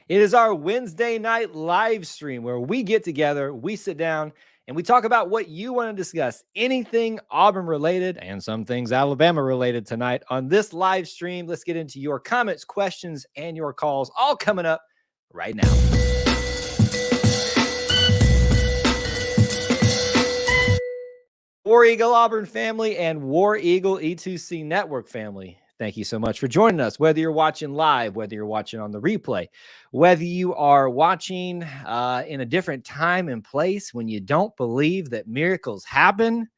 It is our Wednesday night live stream where we get together, we sit down, and we talk about what you want to discuss. Anything Auburn related and some things Alabama related tonight on this live stream. Let's get into your comments, questions, and your calls, all coming up right now. War Eagle Auburn family and War Eagle E2C Network family, thank you so much for joining us. Whether you're watching live, whether you're watching on the replay, whether you are watching in a different time and place when you don't believe that miracles happen.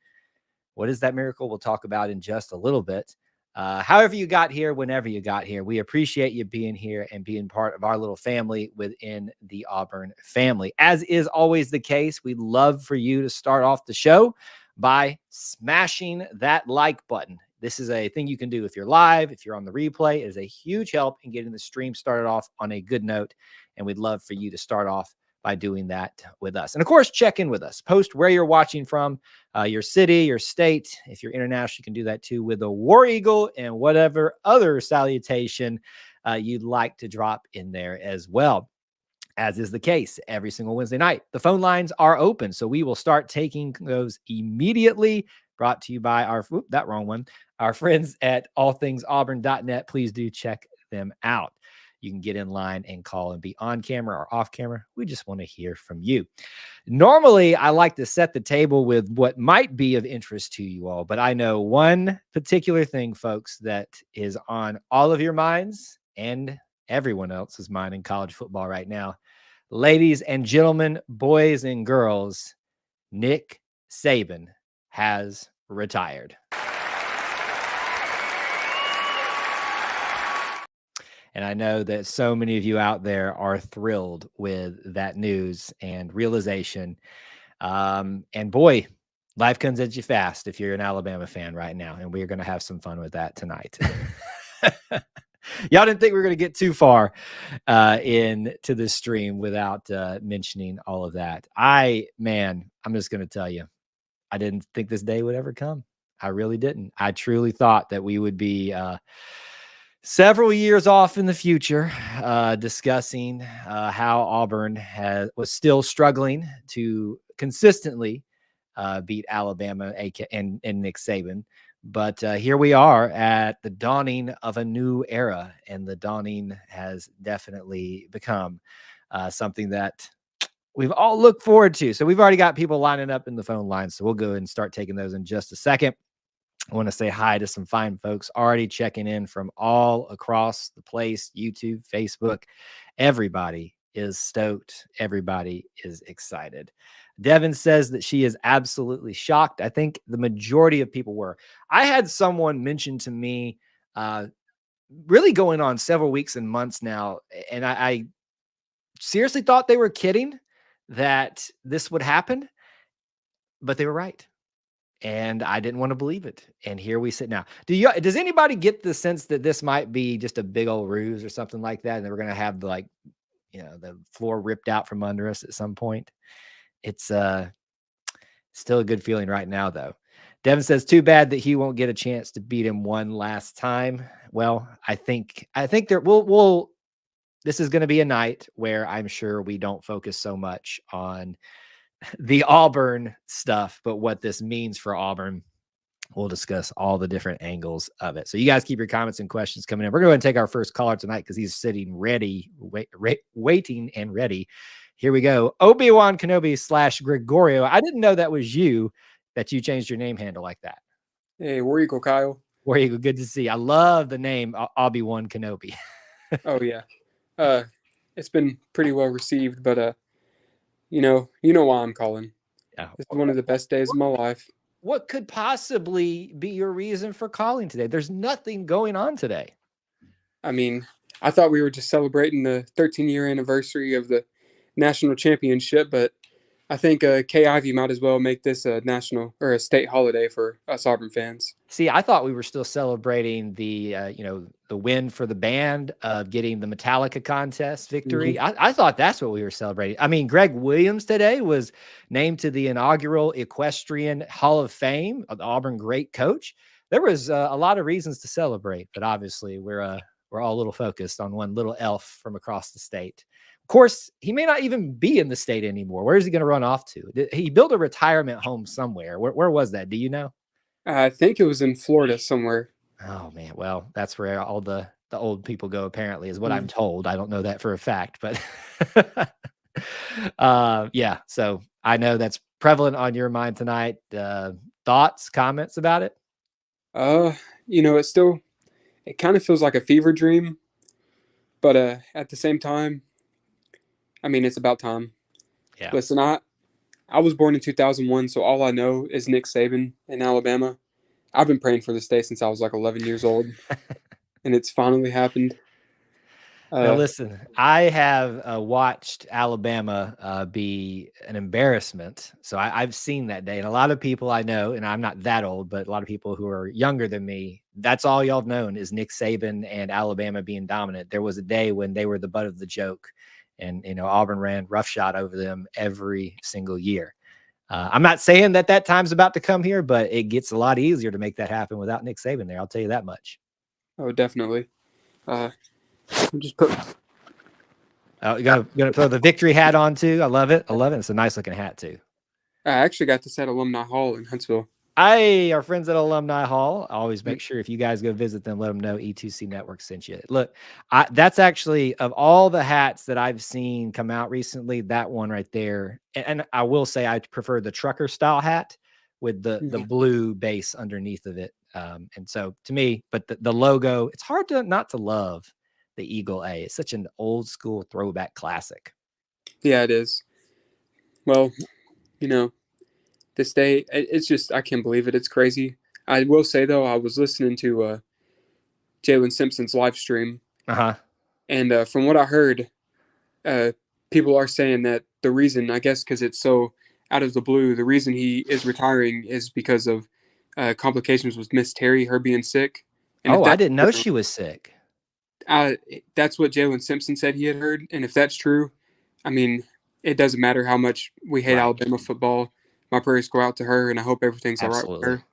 What is that miracle? We'll talk about in just a little bit. However you got here, whenever you got here, we appreciate you being here and being part of our little family within the Auburn family. As is always the case, we'd love for you to start off the show by smashing that like button. This is a thing you can do if you're live, if you're on the replay. It is a huge help in getting the stream started off on a good note, and we'd love for you to start off by doing that with us. And of course, check in with us. Post where you're watching from, your city, your state. If you're international, you can do that too with a War Eagle and whatever other salutation you'd like to drop in there as well. As is the case every single Wednesday night, the phone lines are open, so we will start taking those immediately. Brought to you by our friends at allthingsauburn.net. Please do check them out. You can get in line and call and be on camera or off camera. We just want to hear from you. Normally, I like to set the table with what might be of interest to you all, but I know one particular thing, folks, that is on all of your minds and everyone else's mind in college football right now. Ladies and gentlemen, boys and girls, Nick Saban has retired. And I know that so many of you out there are thrilled with that news and realization. And boy, life comes at you fast if you're an Alabama fan right now. And we're going to have some fun with that tonight. Y'all didn't think we were going to get too far into this stream without mentioning all of that. I'm just going to tell you, I didn't think this day would ever come. I really didn't. I truly thought that we would be several years off in the future discussing how Auburn was still struggling to consistently beat Alabama and Nick Saban. But here we are at the dawning of a new era, and the dawning has definitely become something that we've all looked forward to. So we've already got people lining up in the phone lines, so we'll go and start taking those in just a second. I want to say hi to some fine folks already checking in from all across the place, YouTube, Facebook. Everybody is stoked. Everybody is excited. Devin says that she is absolutely shocked. I think the majority of people were. I had someone mention to me really going on several weeks and months now, and I seriously thought they were kidding that this would happen, but they were right. And I didn't want to believe it. And here we sit now. Does anybody get the sense that this might be just a big old ruse or something like that? And we're going to have the floor ripped out from under us at some point. It's still a good feeling right now, though. Devin says, too bad that he won't get a chance to beat him one last time. Well, I think there this is going to be a night where I'm sure we don't focus so much on the Auburn stuff, but what this means for Auburn. We'll discuss all the different angles of it. So you guys keep your comments and questions coming in. We're going to take our first caller tonight because he's sitting ready, waiting and ready. Here we go. Obi-Wan Kenobi / Gregorio. I didn't know that was you, that you changed your name handle like that. Hey, War Eagle Kyle. War Eagle, good to see you. I love the name Obi-Wan Kenobi. Oh, yeah. It's been pretty well received, but you know why I'm calling. Yeah. This is one of the best days of my life. What could possibly be your reason for calling today? There's nothing going on today. I mean, I thought we were just celebrating the 13-year anniversary of the national championship, but I think Kay Ivey might as well make this a national or a state holiday for us Auburn fans. See, I thought we were still celebrating the win for the band of getting the Metallica contest victory. Mm-hmm. I thought that's what we were celebrating. I mean, Greg Williams today was named to the inaugural Equestrian Hall of Fame, the Auburn great coach. There was a lot of reasons to celebrate, but obviously we're we're all a little focused on one little elf from across the state. Of course, he may not even be in the state anymore. Where is he going to run off to? He built a retirement home somewhere. Where was that? Do you know? I think it was in Florida somewhere. Oh man, well, that's where all the old people go apparently is what I'm Mm. told. I don't know that for a fact, but yeah, so I know that's prevalent on your mind tonight. Thoughts, comments about it? Uh, it kind of feels like a fever dream, but at the same time, I mean, it's about time. Yeah. Listen, I was born in 2001, so all I know is Nick Saban in Alabama. I've been praying for this day since I was like 11 years old, and it's finally happened. Now, Uh, listen, I have watched Alabama be an embarrassment. So I've seen that day. And a lot of people I know, and I'm not that old, but a lot of people who are younger than me, that's all y'all have known is Nick Saban and Alabama being dominant. There was a day when they were the butt of the joke. And, Auburn ran roughshod over them every single year. I'm not saying that time's about to come here, but it gets a lot easier to make that happen without Nick Saban there. I'll tell you that much. oh, definitely. Uh, just put Oh, you're gonna throw the victory hat on too. I love it. I love it. It's a nice looking hat too. I actually got this at Alumni Hall in Huntsville. Our friends at Alumni Hall. I always make sure if you guys go visit them, let them know E2C Network sent you. Look, that's actually of all the hats that I've seen come out recently, that one right there. And I will say I prefer the trucker style hat with the Yeah. blue base underneath of it. And so to me, but the logo, it's hard to not to love the Eagle A. It's such an old school throwback classic. Yeah, it is. Well, you know, this day, it's just, I can't believe it. It's crazy. I will say, though, I was listening to Jalen Simpson's live stream, Uh-huh. and from what I heard, uh, people are saying that the reason, I guess, because it's so out of the blue, the reason he is retiring is because of complications with Miss Terry, her being sick. And if Oh, I that's didn't know true, she was sick. uh, that's what Jalen Simpson said he had heard. And if that's true, I mean, it doesn't matter how much we hate Right. Alabama football. My prayers go out to her, and I hope everything's all right with Absolutely. her.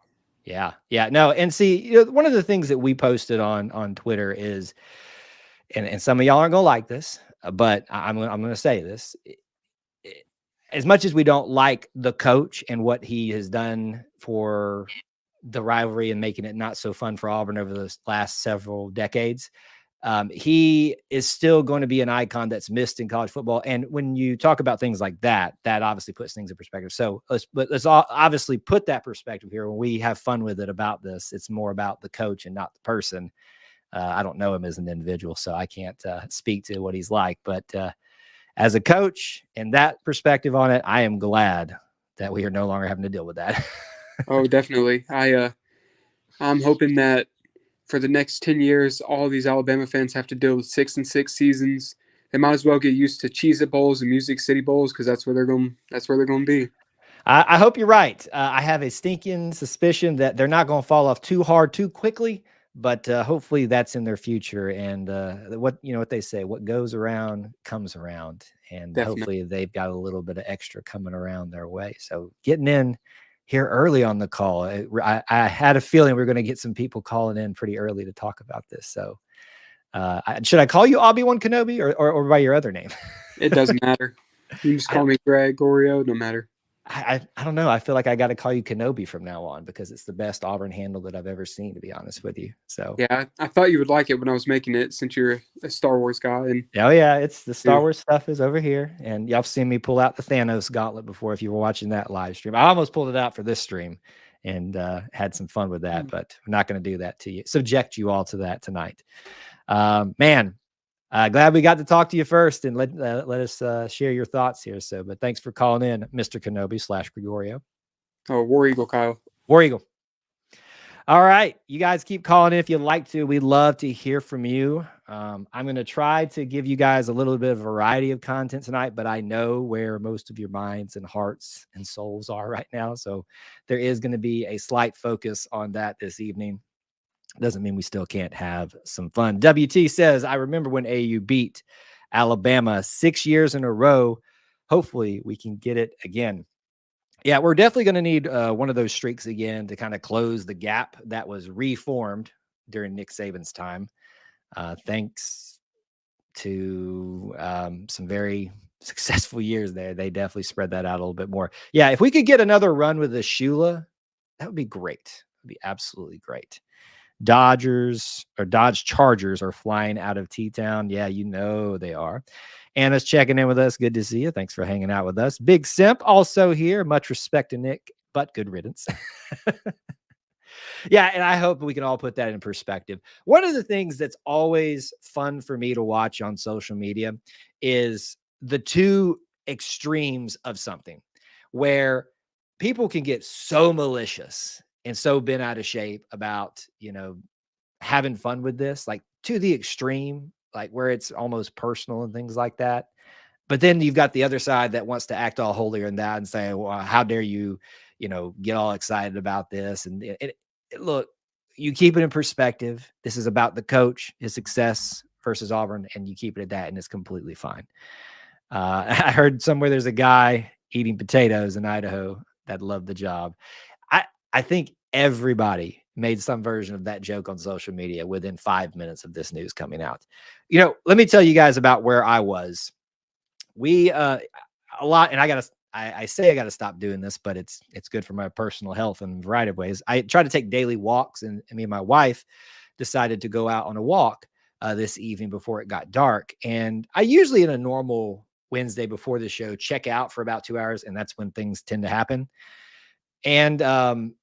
Yeah. Yeah. No, and see, one of the things that we posted on Twitter is, and some of y'all aren't gonna like this, but I'm gonna say this. I- As much as we don't like the coach and what he has done for the rivalry and making it not so fun for Auburn over the last several decades, he is still going to be an icon that's missed in college football. And when you talk about things like that, that obviously puts things in perspective. So let's obviously put that perspective here. When we have fun with it about this, it's more about the coach and not the person. I don't know him as an individual, so I can't speak to what he's like. But as a coach and that perspective on it, I am glad that we are no longer having to deal with that. Oh, definitely. I'm hoping that for the next 10 years, all these Alabama fans have to deal with 6-6 seasons. They might as well get used to Cheez-It Bowls and Music City Bowls because that's where they're going. That's where they're going to be. I hope you're right. I have a stinking suspicion that they're not going to fall off too hard too quickly, but hopefully that's in their future. And what they say, what goes around comes around, and Definitely. hopefully they've got a little bit of extra coming around their way. So getting in here early on the call, I had a feeling we are going to get some people calling in pretty early to talk about this. So should I call you Obi-Wan Kenobi or by your other name? It doesn't matter. You can just call me Gregorio. No matter. I don't know. I feel like I got to call you Kenobi from now on because it's the best Auburn handle that I've ever seen, to be honest with you. So, Yeah, I thought you would like it when I was making it since you're a Star Wars guy. And oh yeah, it's the Star yeah. Wars stuff is over here, and y'all have seen me pull out the Thanos gauntlet before. If you were watching that live stream, I almost pulled it out for this stream, and had some fun with that. But we're not going to do that to you. Subject you all to that tonight, man. Glad we got to talk to you first and let us share your thoughts here. So, but thanks for calling in, Mr. Kenobi / Gregorio. Oh, War Eagle Kyle. War Eagle. All right. You guys keep calling in if you'd like to. We'd love to hear from you. I'm going to try to give you guys a little bit of variety of content tonight, but I know where most of your minds and hearts and souls are right now. So there is going to be a slight focus on that this evening. Doesn't mean we still can't have some fun. WT says, I remember when AU beat Alabama 6 years in a row. Hopefully we can get it again. Yeah, we're definitely going to need one of those streaks again to kind of close the gap that was reformed during Nick Saban's time. Thanks to some very successful years there, they definitely spread that out a little bit more. Yeah, if we could get another run with the Shula, that would be great. It would be absolutely great. Dodge Chargers are flying out of T-Town. Yeah, you know they are. Anna's checking in with us. Good to see you. Thanks for hanging out with us. Big Simp also here. Much respect to Nick, but good riddance. Yeah, and I hope we can all put that in perspective. One of the things that's always fun for me to watch on social media is the two extremes of something where people can get so malicious and so bent out of shape about, having fun with this, like to the extreme, like where it's almost personal and things like that. But then you've got the other side that wants to act all holier than that and say, well, how dare you, get all excited about this? And look, you keep it in perspective. This is about the coach, his success versus Auburn, and you keep it at that, and it's completely fine. I heard somewhere there's a guy eating potatoes in Idaho that loved the job. I think everybody made some version of that joke on social media within 5 minutes of this news coming out. Let me tell you guys about where I was. We a lot, and I say I gotta stop doing this, but it's good for my personal health in a variety of ways. I try to take daily walks, and me and my wife decided to go out on a walk this evening before it got dark. And I usually, in a normal Wednesday before the show, check out for about 2 hours, and that's when things tend to happen. And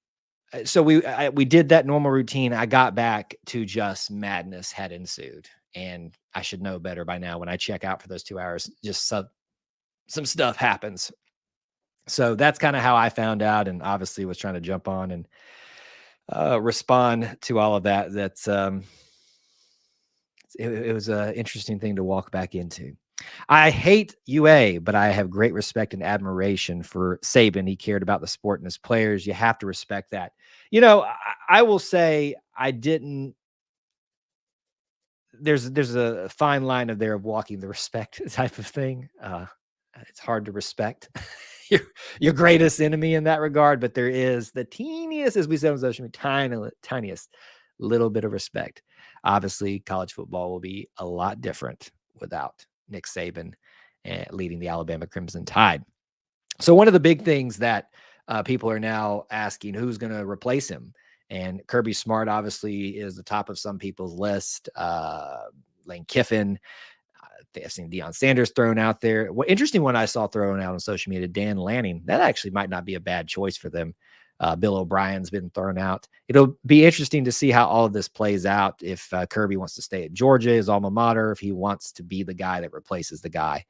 so we did that normal routine. I got back to just madness had ensued, and I should know better by now. When I check out for those 2 hours, just some stuff happens. So that's kind of how I found out, and obviously was trying to jump on and respond to all of that. It was an interesting thing to walk back into. I hate UA, but I have great respect and admiration for Saban. He cared about the sport and his players. You have to respect that. I will say I didn't. There's a fine line of walking the respect type of thing. It's hard to respect your greatest enemy in that regard, but there is the teeniest, as we said on social media, tiniest little bit of respect. Obviously, college football will be a lot different without Nick Saban leading the Alabama Crimson Tide. So one of the big things that people are now asking, who's going to replace him? And Kirby Smart obviously is the top of some people's list. Lane Kiffin, I've seen Deion Sanders thrown out there. What interesting one I saw thrown out on social media, Dan Lanning. That actually might not be a bad choice for them. Bill O'Brien's been thrown out. It'll be interesting to see how all of this plays out. If Kirby wants to stay at Georgia, his alma mater, if he wants to be the guy that replaces the guy.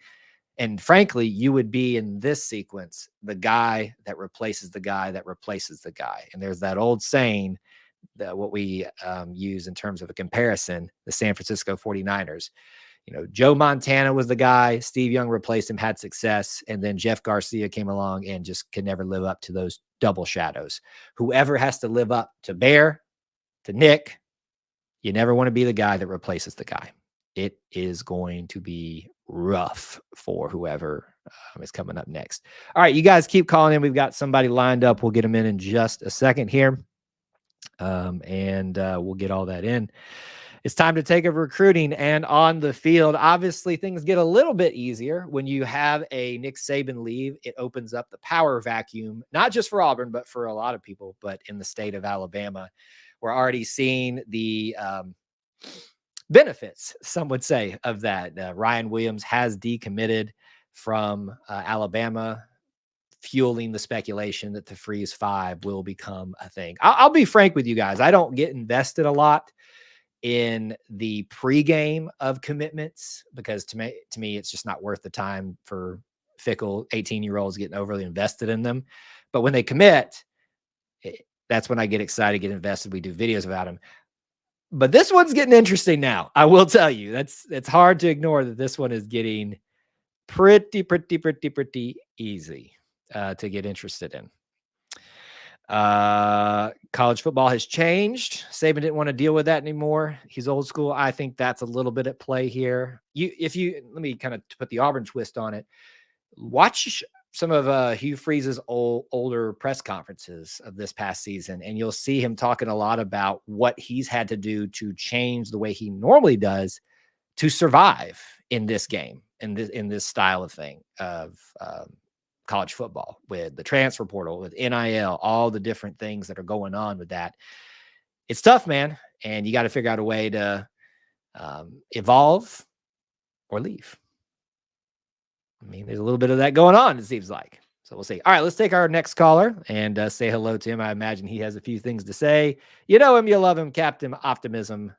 And frankly, you would be in this sequence, the guy that replaces the guy that replaces the guy. And there's that old saying that what we use in terms of a comparison, the San Francisco 49ers. Joe Montana was the guy. Steve Young replaced him, had success. And then Jeff Garcia came along and just could never live up to those double shadows. Whoever has to live up to Bear, to Nick, you never want to be the guy that replaces the guy. It is going to be rough for whoever is coming up next. All right, you guys keep calling in. We've got somebody lined up. We'll get them in just a second here. And we'll get all that in. It's time to take over recruiting and on the field. Obviously, things get a little bit easier when you have a Nick Saban leave. It opens up the power vacuum, not just for Auburn, but for a lot of people, but in the state of Alabama. We're already seeing the benefits, some would say, of that. Ryan Williams has decommitted from Alabama, fueling the speculation that the Freeze 5 will become a thing. I'll be frank with you guys. I don't get invested a lot in the pregame of commitments because to me, it's just not worth the time for fickle 18-year-olds getting overly invested in them. But when they commit, that's when I get excited, get invested. We do videos about them. But this one's getting interesting now. I will tell you, it's hard to ignore that this one is getting pretty easy to get interested in. College football has changed. Saban didn't want to deal with that anymore. He's old school. I think that's a little bit at play here. Let me kind of put the Auburn twist on it. Watch some of Hugh Freeze's older press conferences of this past season, and you'll see him talking a lot about what he's had to do to change the way he normally does to survive in this game, in this style of thing of college football, with the transfer portal, with NIL, all the different things that are going on with that. It's tough, man, and you got to figure out a way to evolve or leave. I mean, there's a little bit of that going on, it seems like. So we'll see. All right, let's take our next caller and say hello to him. I imagine he has a few things to say. You know him, you love him, Captain Optimism.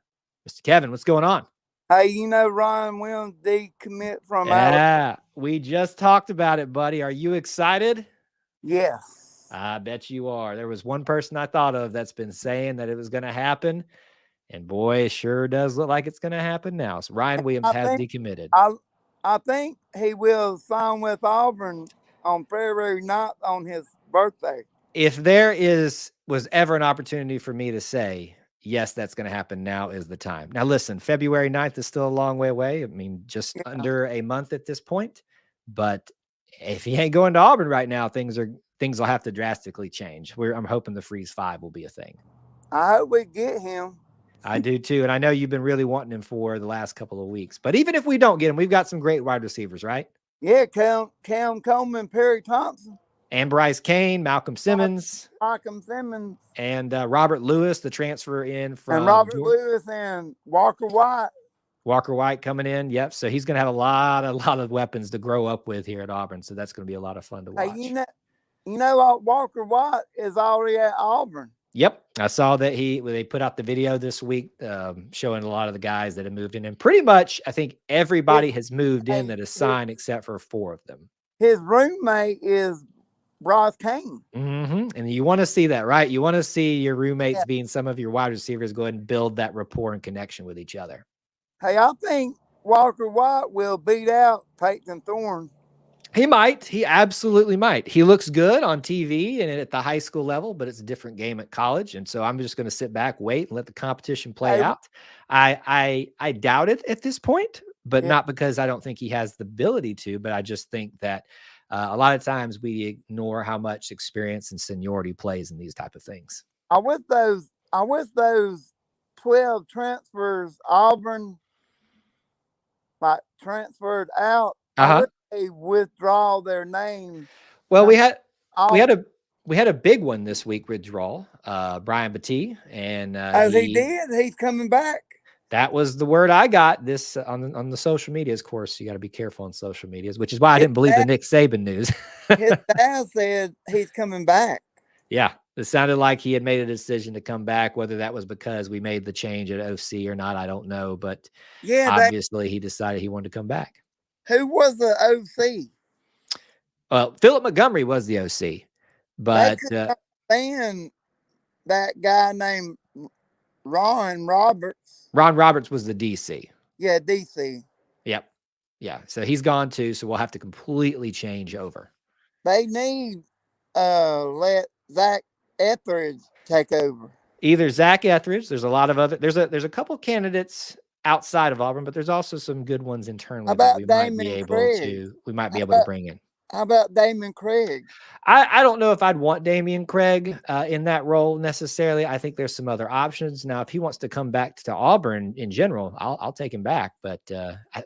Mr. Kevin, what's going on? Hey, you know Ryan Williams decommit from Alabama? Yeah, we just talked about it, buddy. Are you excited? Yes. I bet you are. There was one person I thought of that's been saying that it was going to happen. And boy, it sure does look like it's going to happen now. So Ryan Williams has decommitted. I think he will sign with Auburn on February 9th on his birthday. If there was ever an opportunity for me to say, yes, that's going to happen, now is the time. Now, listen, February 9th is still a long way away. I mean, just under a month at this point. But if he ain't going to Auburn right now, things will have to drastically change. I'm hoping the Freeze 5 will be a thing. I hope we get him. I do too. And I know you've been really wanting him for the last couple of weeks. But even if we don't get him, we've got some great wide receivers, right? Yeah, Cam Coleman, Perry Thompson. And Bryce Kane, Malcolm Simmons. And Robert Lewis, the transfer in from Lewis and Walker White. Walker White coming in. Yep. So he's going to have a lot of weapons to grow up with here at Auburn. So that's going to be a lot of fun to watch. Hey, you know Walker White is already at Auburn. Yep. I saw that they put out the video this week showing a lot of the guys that have moved in. And pretty much, I think everybody has moved in that is signed except for 4 of them. His roommate is Bryce Kane. Mm-hmm. And you want to see that, right? You want to see your roommates being some of your wide receivers go ahead and build that rapport and connection with each other. Hey, I think Walker White will beat out Peyton Thorne. He might. He absolutely might. He looks good on TV and at the high school level, but it's a different game at college. And so I'm just going to sit back, wait, and let the competition play out. I doubt it at this point, but not because I don't think he has the ability to, but I just think that a lot of times we ignore how much experience and seniority plays in these type of things. I wish those 12 transfers Auburn transferred out. I wish they withdraw their name. Well, we had a big one this week withdrawal. Brian Battie, and he did. He's coming back. That was the word I got this on the social medias. Of course, you got to be careful on social medias, which is why I didn't believe the Nick Saban news. His dad said he's coming back. Yeah, it sounded like he had made a decision to come back. Whether that was because we made the change at OC or not, I don't know. But obviously, he decided he wanted to come back. Who was the OC? Well, Philip Montgomery was the OC, but that guy named Ron Roberts. Ron Roberts was the DC. Yeah, DC. Yep. Yeah. So he's gone too. So we'll have to completely change over. They need let Zach Etheridge take over. Either Zach Etheridge. There's a lot of other. There's a couple candidates outside of Auburn, but there's also some good ones internally that we might be able to bring in. How about Damon Craig? I don't know if I'd want Damian Craig in that role necessarily. I think there's some other options. Now, if he wants to come back to Auburn in general, I'll take him back. But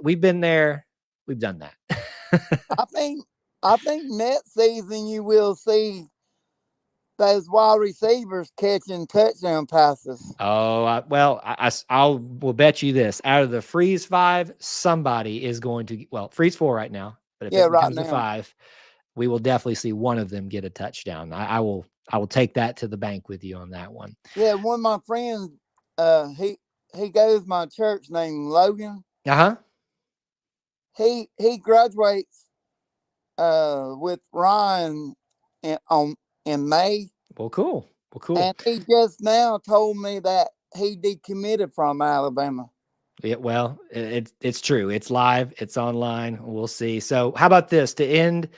we've been there. We've done that. I think next season you will see those wide receivers catching touchdown passes. Oh, we'll bet you this. Out of the Freeze 5, somebody is going to, Freeze 4 right now. But if it becomes a 5, we will definitely see one of them get a touchdown. I will take that to the bank with you on that one. Yeah, one of my friends, he goes to my church named Logan. He graduates with Ryan in May. Well, cool. And he just now told me that he decommitted from Alabama. Yeah, well, it's true. It's live. It's online. We'll see. So how about this to end?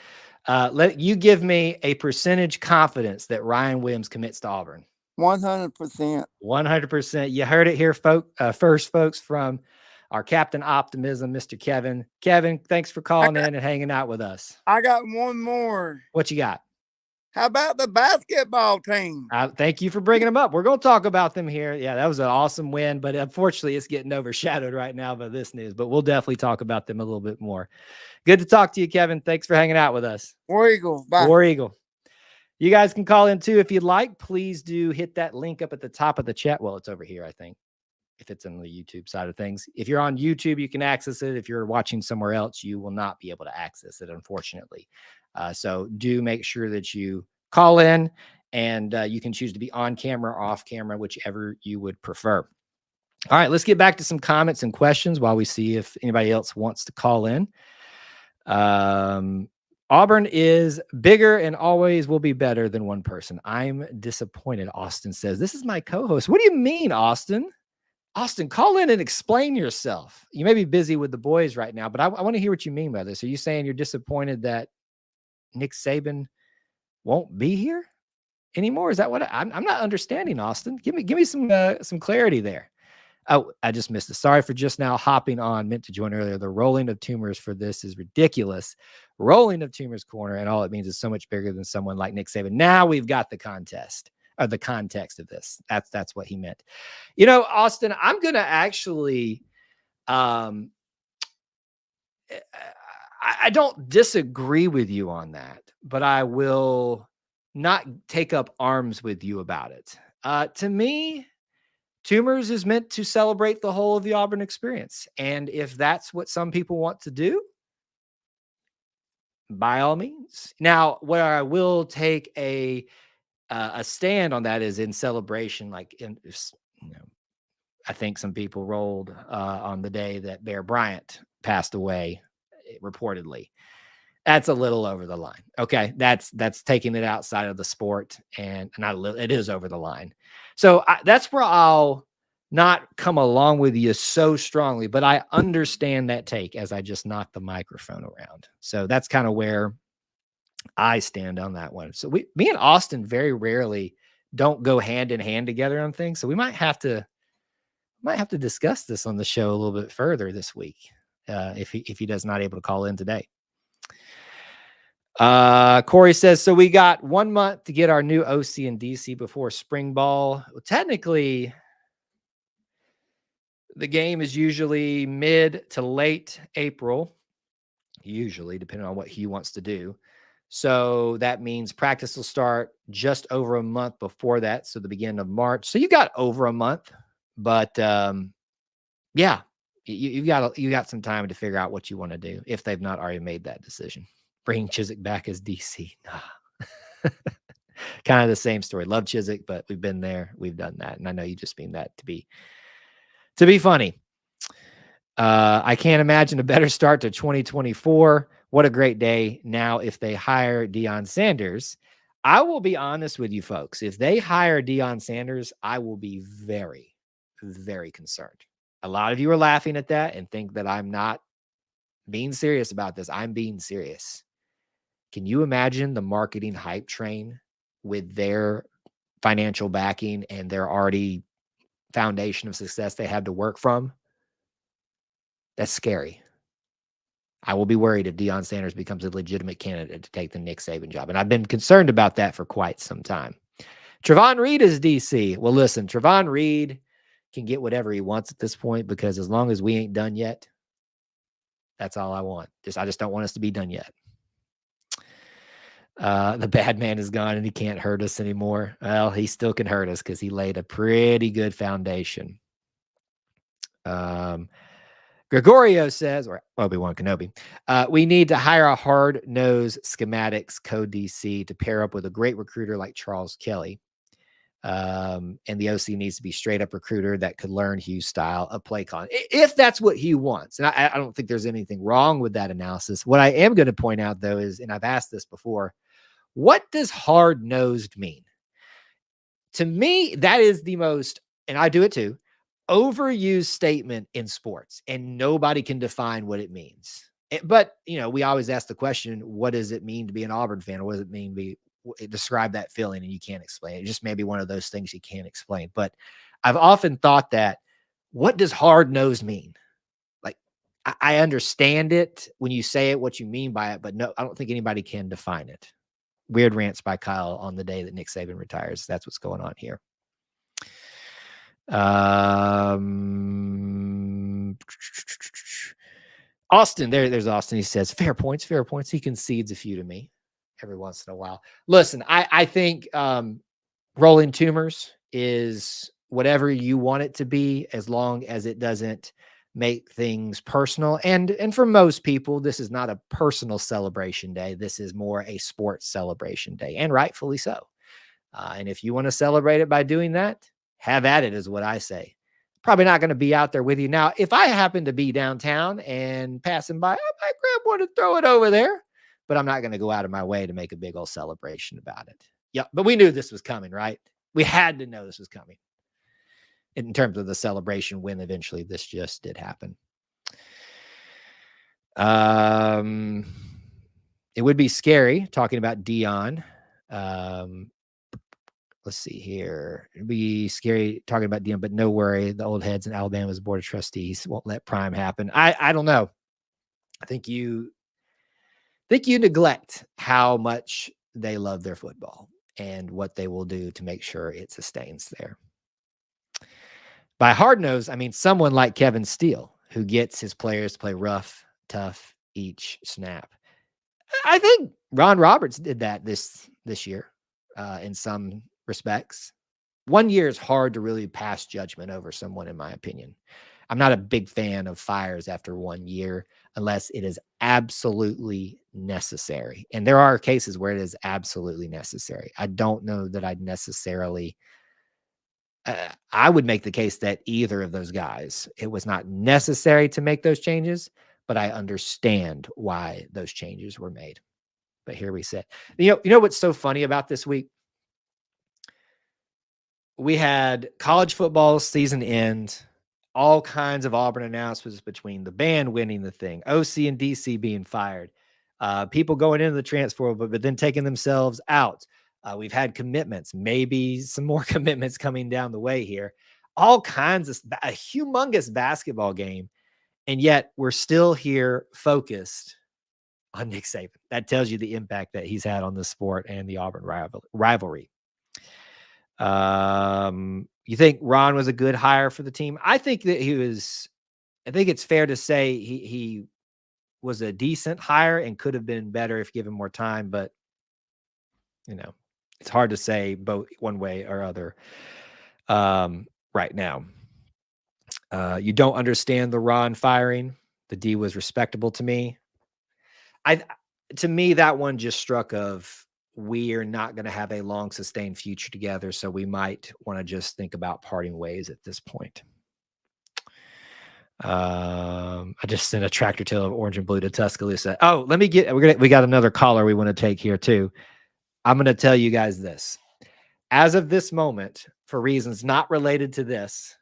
Let you give me a percentage confidence that Ryan Williams commits to Auburn. 100%. 100%. You heard it here, first, folks, from our Captain Optimism, Mr. Kevin. Kevin, thanks for calling in and hanging out with us. I got one more. What you got? How about the basketball team? Thank you for bringing them up. We're going to talk about them here. Yeah, that was an awesome win, but unfortunately, it's getting overshadowed right now by this news. But we'll definitely talk about them a little bit more. Good to talk to you, Kevin. Thanks for hanging out with us. War Eagle. Bye. War Eagle. You guys can call in too if you'd like. Please do hit that link up at the top of the chat. Well, it's over here, I think, if it's on the YouTube side of things. If you're on YouTube, you can access it. If you're watching somewhere else, you will not be able to access it, unfortunately. So do make sure that you call in, and you can choose to be on camera or off camera, whichever you would prefer. All right, let's get back to some comments and questions while we see if anybody else wants to call in. Auburn is bigger and always will be better than one person. I'm disappointed, Austin says. This is my co-host. What do you mean, Austin? Austin, call in and explain yourself. You may be busy with the boys right now, but I want to hear what you mean by this. Are you saying you're disappointed that Nick Saban won't be here anymore? Is that what I'm not understanding, Austin? Give me some clarity there. Oh, I just missed it. Sorry for just now hopping on. Meant to join earlier. The rolling of tumors for this is ridiculous. Rolling of tumors corner, and all it means is so much bigger than someone like Nick Saban. Now we've got the context of this. That's what he meant. You know, Austin, I'm gonna actually I don't disagree with you on that, but I will not take up arms with you about it. To me, Tumors is meant to celebrate the whole of the Auburn experience. And if that's what some people want to do, by all means. Now, where I will take a stand on that is in celebration, like I think some people rolled on the day that Bear Bryant passed away, reportedly. That's a little over the line. Okay, that's taking it outside of the sport, and not a little. It is over the line. So that's where I'll not come along with you so strongly, but I understand that take as I just knocked the microphone around. So that's kind of where I stand on that one. So me and Austin very rarely don't go hand in hand together on things. So we might have to discuss this on the show a little bit further this week if he does not able to call in today. Corey says, so we got 1 month to get our new OC and DC before spring ball. Well, technically, the game is usually mid to late April, usually depending on what he wants to do. So that means practice will start just over a month before that. So the beginning of March. So you got over a month, but yeah, you got some time to figure out what you want to do if they've not already made that decision. Bring Chiswick back as DC. Nah. Kind of the same story. Love Chiswick, but we've been there. We've done that. And I know you just mean that to be funny. I can't imagine a better start to 2024. What a great day. Now, if they hire Deion Sanders, I will be honest with you folks. If they hire Deion Sanders, I will be very, very concerned. A lot of you are laughing at that and think that I'm not being serious about this. I'm being serious. Can you imagine the marketing hype train with their financial backing and their already foundation of success they have to work from? That's scary. I will be worried if Deion Sanders becomes a legitimate candidate to take the Nick Saban job. And I've been concerned about that for quite some time. Trevon Reed is DC. Well, listen, Trevon Reed can get whatever he wants at this point, because as long as we ain't done yet, that's all I want. I just don't want us to be done yet. The bad man is gone and he can't hurt us anymore. Well, he still can hurt us because he laid a pretty good foundation. Gregorio says, or Obi-Wan Kenobi, we need to hire a hard-nosed schematics co-DC to pair up with a great recruiter like Charles Kelly. And the OC needs to be straight-up recruiter that could learn Hugh's style of play calling, if that's what Hugh wants. And I don't think there's anything wrong with that analysis. What I am going to point out, though, is, and I've asked this before, what does hard-nosed mean? To me, that is the most, and I do it too, overused statement in sports, and nobody can define what it means. But, we always ask the question, what does it mean to be an Auburn fan? Or what does it mean to be, describe that feeling? And you can't explain it. It just may be one of those things you can't explain. But I've often thought that, what does hard-nosed mean? I understand it when you say it, what you mean by it, but no, I don't think anybody can define it. Weird rants by Kyle on the day that Nick Saban retires. That's what's going on here. Austin, there's Austin. He says, fair points. He concedes a few to me every once in a while. Listen, I think rolling tumors is whatever you want it to be, as long as it doesn't make things personal. And for most people, this is not a personal celebration day. This is more a sports celebration day, and rightfully so. And if you want to celebrate it by doing that, have at it, is what I say. Probably not going to be out there with you. Now, if I happen to be downtown and passing by, I might grab one and throw it over there, but I'm not going to go out of my way to make a big old celebration about it. Yeah, but we knew this was coming, right? We had to know this was coming in terms of the celebration when eventually this just did happen. It would be scary talking about Dion. Let's see here. It'd be scary talking about Dion, but no worry. The old heads in Alabama's board of trustees won't let prime happen. I don't know. I think you neglect how much they love their football and what they will do to make sure it sustains there. By hard nose, I mean someone like Kevin Steele, who gets his players to play rough, tough each snap. I think Ron Roberts did that this year in some respects. 1 year is hard to really pass judgment over someone, in my opinion. I'm not a big fan of fires after 1 year unless it is absolutely necessary. And there are cases where it is absolutely necessary. I don't know that I'd necessarily I would make the case that either of those guys, it was not necessary to make those changes, but I understand why those changes were made. But here we sit. You know what's so funny about this week? We had college football season end, all kinds of Auburn announcements between the band winning the thing, OC and DC being fired, people going into the transfer, but then taking themselves out. We've had commitments, maybe some more commitments coming down the way here. All kinds of a humongous basketball game. And yet we're still here focused on Nick Saban. That tells you the impact that he's had on the sport and the Auburn rivalry. You think Ron was a good hire for the team? I think that I think it's fair to say he was a decent hire and could have been better if given more time, but it's hard to say both one way or other right now. You don't understand the Ron firing. The D was respectable to me. To me, that one just struck of, we are not going to have a long sustained future together. So we might want to just think about parting ways at this point. I just sent a tractor tail of orange and blue to Tuscaloosa. Oh, we got another caller we want to take here too. I'm going to tell you guys this. As of this moment, for reasons not related to this,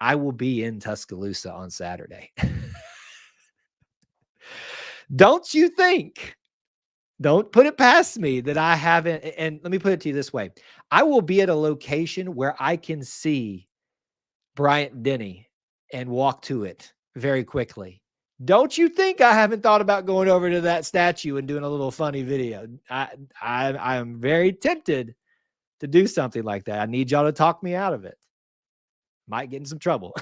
I will be in Tuscaloosa on Saturday. Don't you think? Don't put it past me that I haven't. And let me put it to you this way. I will be at a location where I can see Bryant Denny and walk to it very quickly. Don't you think I haven't thought about going over to that statue and doing a little funny video? I am very tempted to do something like that. I need y'all to talk me out of it. Might get in some trouble.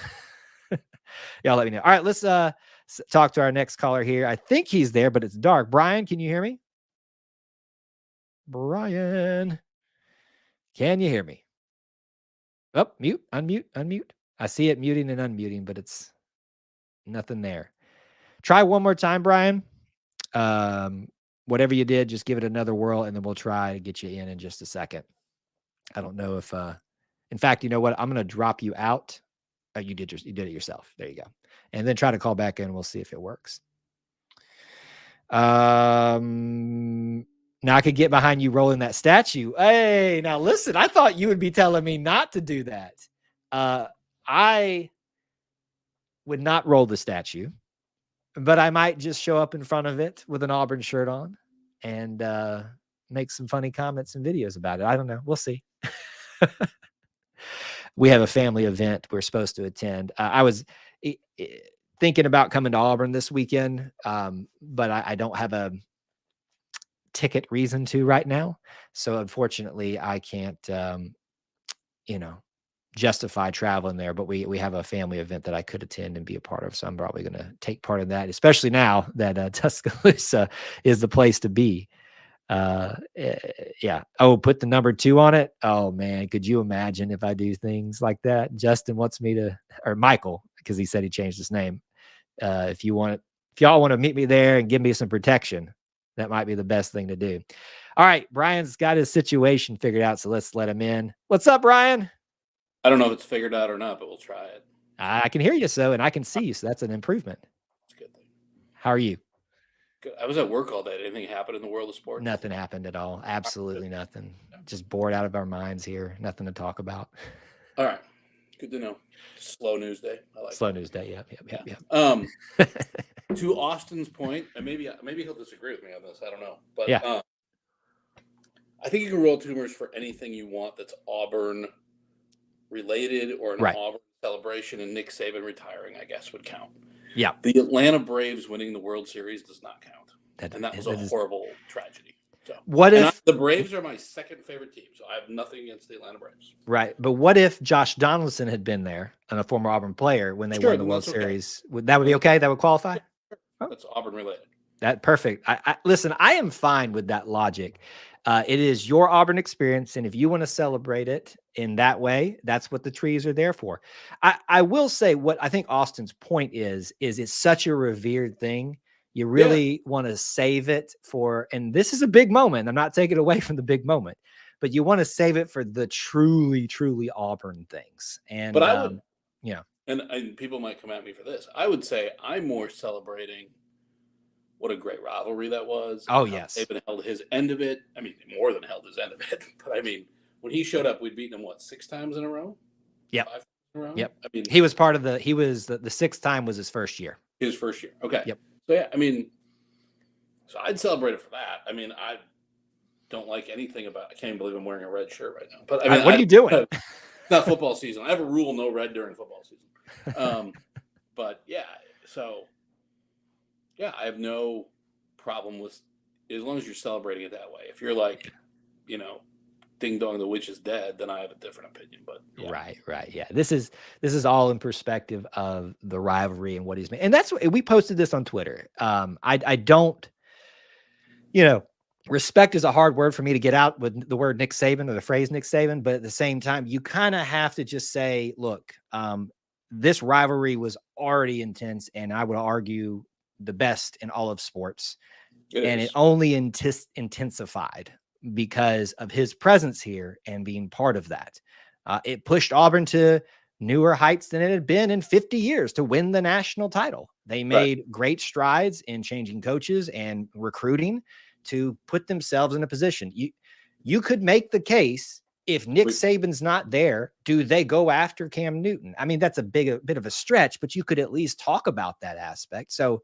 Y'all let me know. All right, let's talk to our next caller here. I think he's there, but it's dark. Brian, can you hear me? Brian, can you hear me? Oh, mute, unmute. I see it muting and unmuting, but it's nothing there. Try one more time, Brian. Whatever you did, just give it another whirl, and then we'll try to get you in just a second. I don't know if, in fact, you know what? I'm going to drop you out. Oh, you did it yourself. There you go. And then try to call back in, and we'll see if it works. Now I could get behind you rolling that statue. Hey, now listen, I thought you would be telling me not to do that. I would not roll the statue, but I might just show up in front of it with an Auburn shirt on and make some funny comments and videos about it. I don't know. We'll see. We have a family event we're supposed to attend. thinking about coming to Auburn this weekend, but I don't have a ticket reason to right now. So unfortunately, I can't, justify traveling there. But we have a family event that I could attend and be a part of. So I'm probably going to take part in that, especially now that Tuscaloosa is the place to be. Yeah. Oh, put the number 2 on it. Oh man, could you imagine if I do things like that? Justin wants me to, or Michael, because he said he changed his name. If y'all want to meet me there and give me some protection, that might be the best thing to do. All right, Brian's got his situation figured out, so let's let him in. What's up, Brian? I don't know if it's figured out or not, but we'll try it. I can hear you, and I can see you, so that's an improvement. It's a good thing. How are you? Good. I was at work all day. Did anything happen in the world of sports? Nothing happened at all. Absolutely nothing. Just bored out of our minds here. Nothing to talk about. All right. Good to know. Slow news day. I like slow news day. Yep. To Austin's point, and maybe he'll disagree with me on this. I don't know, but yeah. I think you can roll tumors for anything you want that's Auburn related or an Auburn celebration, and Nick Saban retiring, I guess, would count. Yeah. The Atlanta Braves winning the World Series does not count. That was a horrible tragedy. So, what if the Braves are my second favorite team, so I have nothing against the Atlanta Braves. Right. But what if Josh Donaldson had been there and a former Auburn player when they won the World Series? That would be okay? That would qualify? That's Auburn related. That perfect. Listen, I am fine with that logic. It is your Auburn experience, and if you want to celebrate it in that way, that's what the trees are there for. I will say what I think Austin's point is it's such a revered thing. You really want to save it for, and this is a big moment. I'm not taking away from the big moment, but you want to save it for the truly, truly Auburn things. And but I would, and people might come at me for this. I would say I'm more celebrating what a great rivalry that was. Oh, yes. Saban held his end of it. I mean, more than held his end of it. But I mean, when he showed up, we'd beaten him, 6 times in a row? Yeah. 5 times in a row? Yep. I mean, he was part of the 6th time was his first year. His first year. Okay. Yep. So, yeah, I mean, so I'd celebrate it for that. I mean, I don't like anything about, I can't even believe I'm wearing a red shirt right now. But I mean, what are you doing? It's not football season. I have a rule, no red during football season. But yeah, so yeah, I have no problem with, as long as you're celebrating it that way. If you're like, ding dong, the witch is dead, then I have a different opinion. But yeah. Right. Yeah. This is all in perspective of the rivalry and what he's made. And that's what we posted this on Twitter. I don't, respect is a hard word for me to get out with the word Nick Saban or the phrase Nick Saban, but at the same time, you kind of have to just say, look, this rivalry was already intense, and I would argue the best in all of sports. It only intensified because of his presence here and being part of that. It pushed Auburn to newer heights than it had been in 50 years to win the national title. They made great strides in changing coaches and recruiting to put themselves in a position. You could make the case, if Nick Saban's not there, do they go after Cam Newton? I mean, that's a bit of a stretch, but you could at least talk about that aspect. So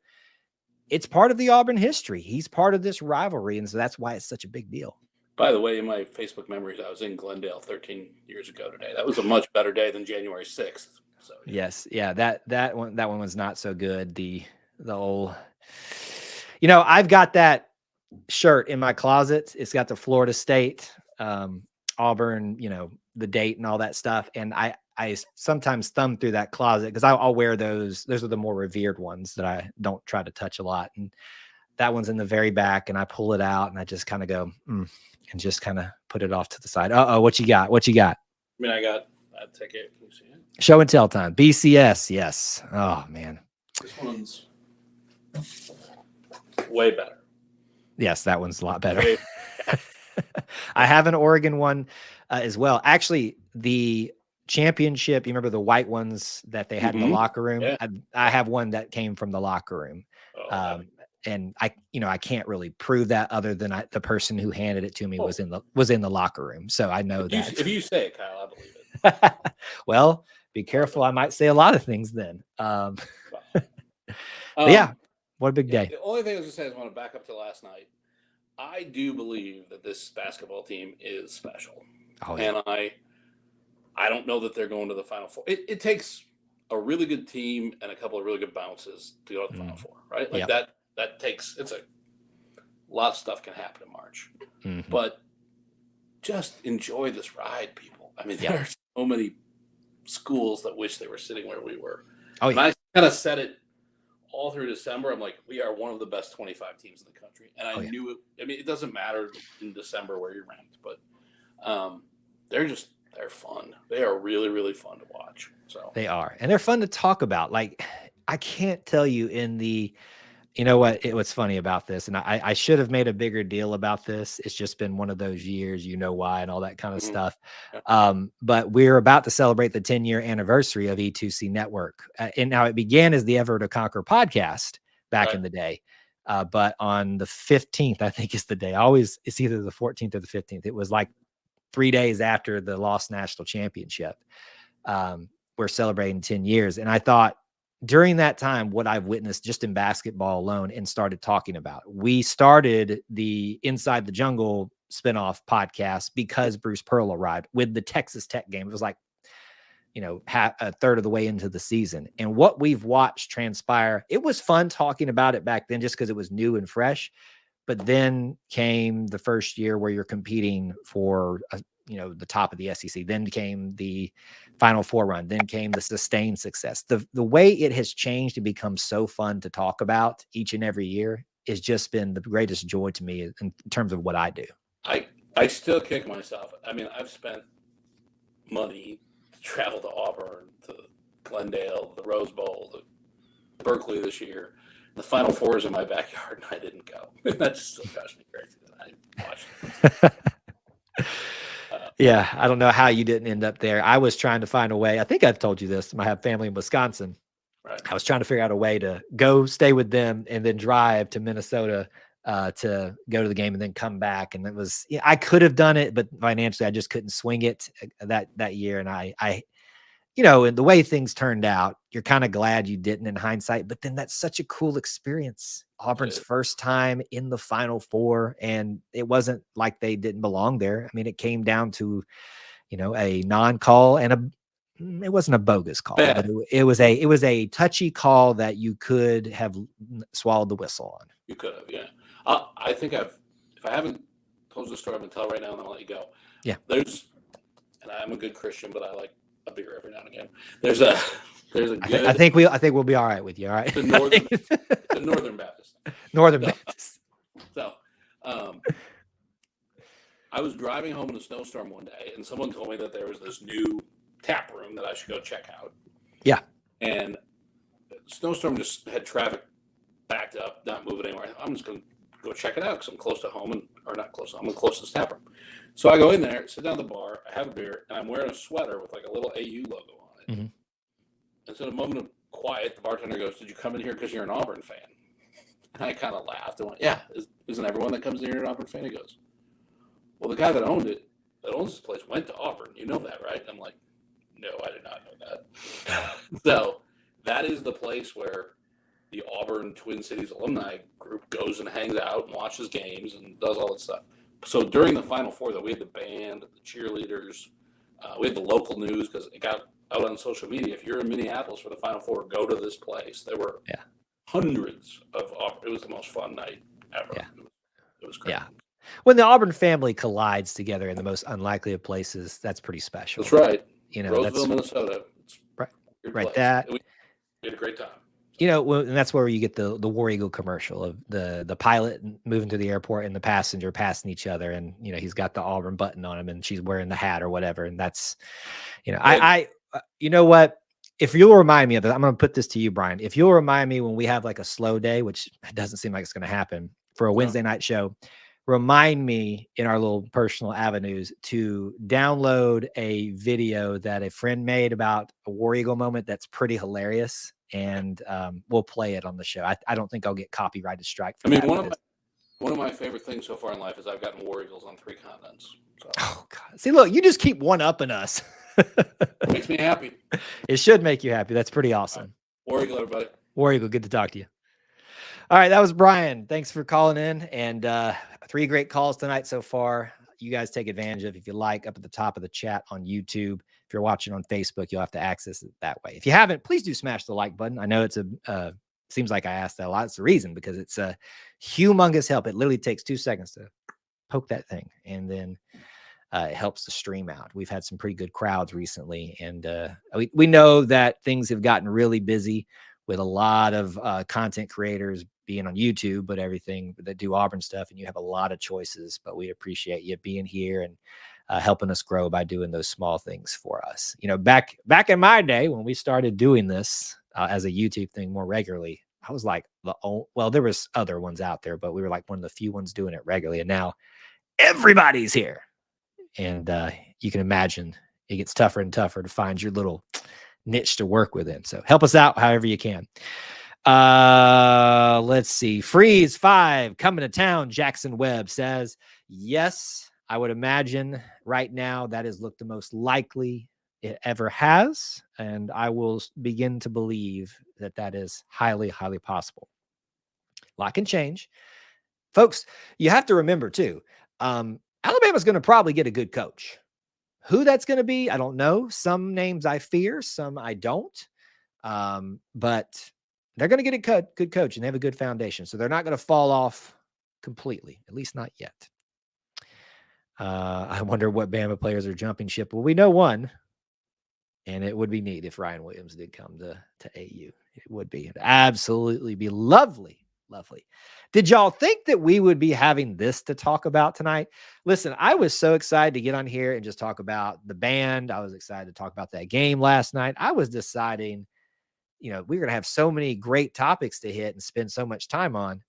it's part of the Auburn history. He's part of this rivalry, and so that's why it's such a big deal. By the way, in my Facebook memories, I was in Glendale 13 years ago today. That was a much better day than January 6th. So yes, yeah, that one was not so good. The old, I've got that shirt in my closet. It's got the Florida State, Auburn, the date and all that stuff. And I sometimes thumb through that closet because I'll wear those. Those are the more revered ones that I don't try to touch a lot. And that one's in the very back, and I pull it out and I just kind of go, and just kind of put it off to the side. What you got? What you got? I mean, I got that ticket. Can you see it? Show and tell time. BCS. Yes. Oh man. This one's way better. Yes, that one's a lot better. I have an Oregon one as well. Actually, the championship, you remember the white ones that they had in the locker room? Yeah. I have one that came from the locker room. And I can't really prove that other than the person who handed it to me was in the locker room. So I know that. If you say it, Kyle, I believe it. Well, be careful. I might say a lot of things then. Yeah. What a big day. The only thing I was going to say is I want to back up to last night. I do believe that this basketball team is special. Oh, yeah. And I don't know that they're going to the Final Four. It takes a really good team and a couple of really good bounces to go to the Final Four, right? Like that takes, it's a lot of stuff can happen in March, but just enjoy this ride, people. I mean, there are so many schools that wish they were sitting where we were. Oh, and I kind of said it all through December. I'm like, we are one of the best 25 teams in the country. And I knew it. I mean, it doesn't matter in December where you're ranked, but they're fun. They are really, really fun to watch. So they are. And they're fun to talk about. Like, I can't tell you you know what? What's funny about this, and I should have made a bigger deal about this. It's just been one of those years, you know why, and all that kind of stuff. But we're about to celebrate the 10-year anniversary of E2C Network. And now it began as the Ever to Conquer podcast back in the day. But on the 15th, I think is the day. It's either the 14th or the 15th. It was like 3 days after the lost national championship. We're celebrating 10 years. And I thought, during that time, what I've witnessed just in basketball alone and started talking about, we started the Inside the Jungle spinoff podcast because Bruce Pearl arrived with the Texas Tech game. It was like, a third of the way into the season. And what we've watched transpire, it was fun talking about it back then just because it was new and fresh. But then came the first year where you're competing for the top of the SEC. Then came the Final Four run. Then came the sustained success. The way it has changed and become so fun to talk about each and every year has just been the greatest joy to me in terms of what I do. I still kick myself. I mean, I've spent money to travel to Auburn, to Glendale, the Rose Bowl, to Berkeley this year. The Final Four is in my backyard, and I didn't go. That just still drives me crazy that I watched it. Yeah, I don't know how you didn't end up there. I was trying to find a way. I think I've told you this. I have family in Wisconsin. Right. I was trying to figure out a way to go stay with them and then drive to Minnesota to go to the game and then come back. And it was, I could have done it, but financially I just couldn't swing it that year. And I and the way things turned out, you're kind of glad you didn't in hindsight, but then that's such a cool experience. Auburn's first time in the Final Four, and it wasn't like they didn't belong there. I mean, it came down to, a non-call and it wasn't a bogus call, but it was a touchy call that you could have swallowed the whistle on. You could have, yeah. I think if I haven't told you the story, I'm gonna tell right now, and then I'll let you go. Yeah. And I'm a good Christian, but I like a beer every now and again. There's a good. I think we'll be all right with you. All right. The Northern Baptist. Northern Baptist. So, I was driving home in a snowstorm one day, and someone told me that there was this new tap room that I should go check out. Yeah. And snowstorm just had traffic backed up, not moving anywhere. I'm just going to go check it out because I'm close to home, or not close to home, I'm close to this tap room. So I go in there, sit down at the bar, I have a beer, and I'm wearing a sweater with like a little AU logo on it. Mm-hmm. And so in a moment of quiet, the bartender goes, "Did you come in here because you're an Auburn fan?" And I kind of laughed and went, "Yeah, isn't everyone that comes in here an Auburn fan?" He goes, "Well, the guy that owns this place went to Auburn. You know that, right?" I'm like, "No, I did not know that." So that is the place where the Auburn Twin Cities alumni group goes and hangs out and watches games and does all that stuff. So during the Final Four, though, we had the band, the cheerleaders, we had the local news because it got out on social media. If you're in Minneapolis for the Final Four, go to this place. There were hundreds of Auburn. It was the most fun night ever. Yeah. It was great. Yeah. When the Auburn family collides together in the most unlikely of places, that's pretty special. That's right. Roseville, that's, Minnesota. It's right. That we had a great time. And that's where you get the War Eagle commercial of the pilot moving to the airport and the passenger passing each other, and he's got the Auburn button on him, and she's wearing the hat or whatever, and that's, I you know what? If you'll remind me of that, I'm going to put this to you, Brian. If you'll remind me when we have like a slow day, which doesn't seem like it's going to happen for a Wednesday night show, remind me in our little personal avenues to download a video that a friend made about a War Eagle moment that's pretty hilarious, and we'll play it on the show. I don't think I'll get copyrighted strike for that. One of my favorite things so far in life is I've gotten War Eagles on 3 continents. So. Oh God! See, look, you just keep one-upping us. It makes me happy. It should make you happy. That's pretty awesome. Right. War Eagle, everybody. War Eagle, good to talk to you. All right, that was Brian. Thanks for calling in, and 3 great calls tonight so far. You guys take advantage of, if you like, up at the top of the chat on YouTube. If you're watching on Facebook, you'll have to access it that way. If you haven't, please do smash the like button. I know it's seems like I asked that a lot. It's the reason, because it's a humongous help. It literally takes 2 seconds to poke that thing, and then it helps the stream out. We've had some pretty good crowds recently, and we know that things have gotten really busy with a lot of content creators being on YouTube, but everything that do Auburn stuff, and you have a lot of choices. But we appreciate you being here and helping us grow by doing those small things for us. You know, back in my day when we started doing this as a YouTube thing more regularly, I was like well, there was other ones out there, but we were like one of the few ones doing it regularly. And now everybody's here, and you can imagine it gets tougher and tougher to find your little niche to work within. So help us out however you can. Let's see. Freeze 5 coming to town. Jackson Webb says, yes, I would imagine right now that has looked the most likely it ever has. And I will begin to believe that that is highly, highly possible. A lot can change. Folks, you have to remember too, Alabama's going to probably get a good coach. Who that's going to be, I don't know. Some names I fear, some I don't. But they're going to get a good coach, and they have a good foundation. So they're not going to fall off completely, at least not yet. I wonder what Bama players are jumping ship. Well, we know one, and it would be neat if Ryan Williams did come to AU. It would be. It'd absolutely be lovely. Lovely. Did y'all think that we would be having this to talk about tonight? Listen, I was so excited to get on here and just talk about the band. I was excited to talk about that game last night. I was deciding, you know, we're going to have so many great topics to hit and spend so much time on.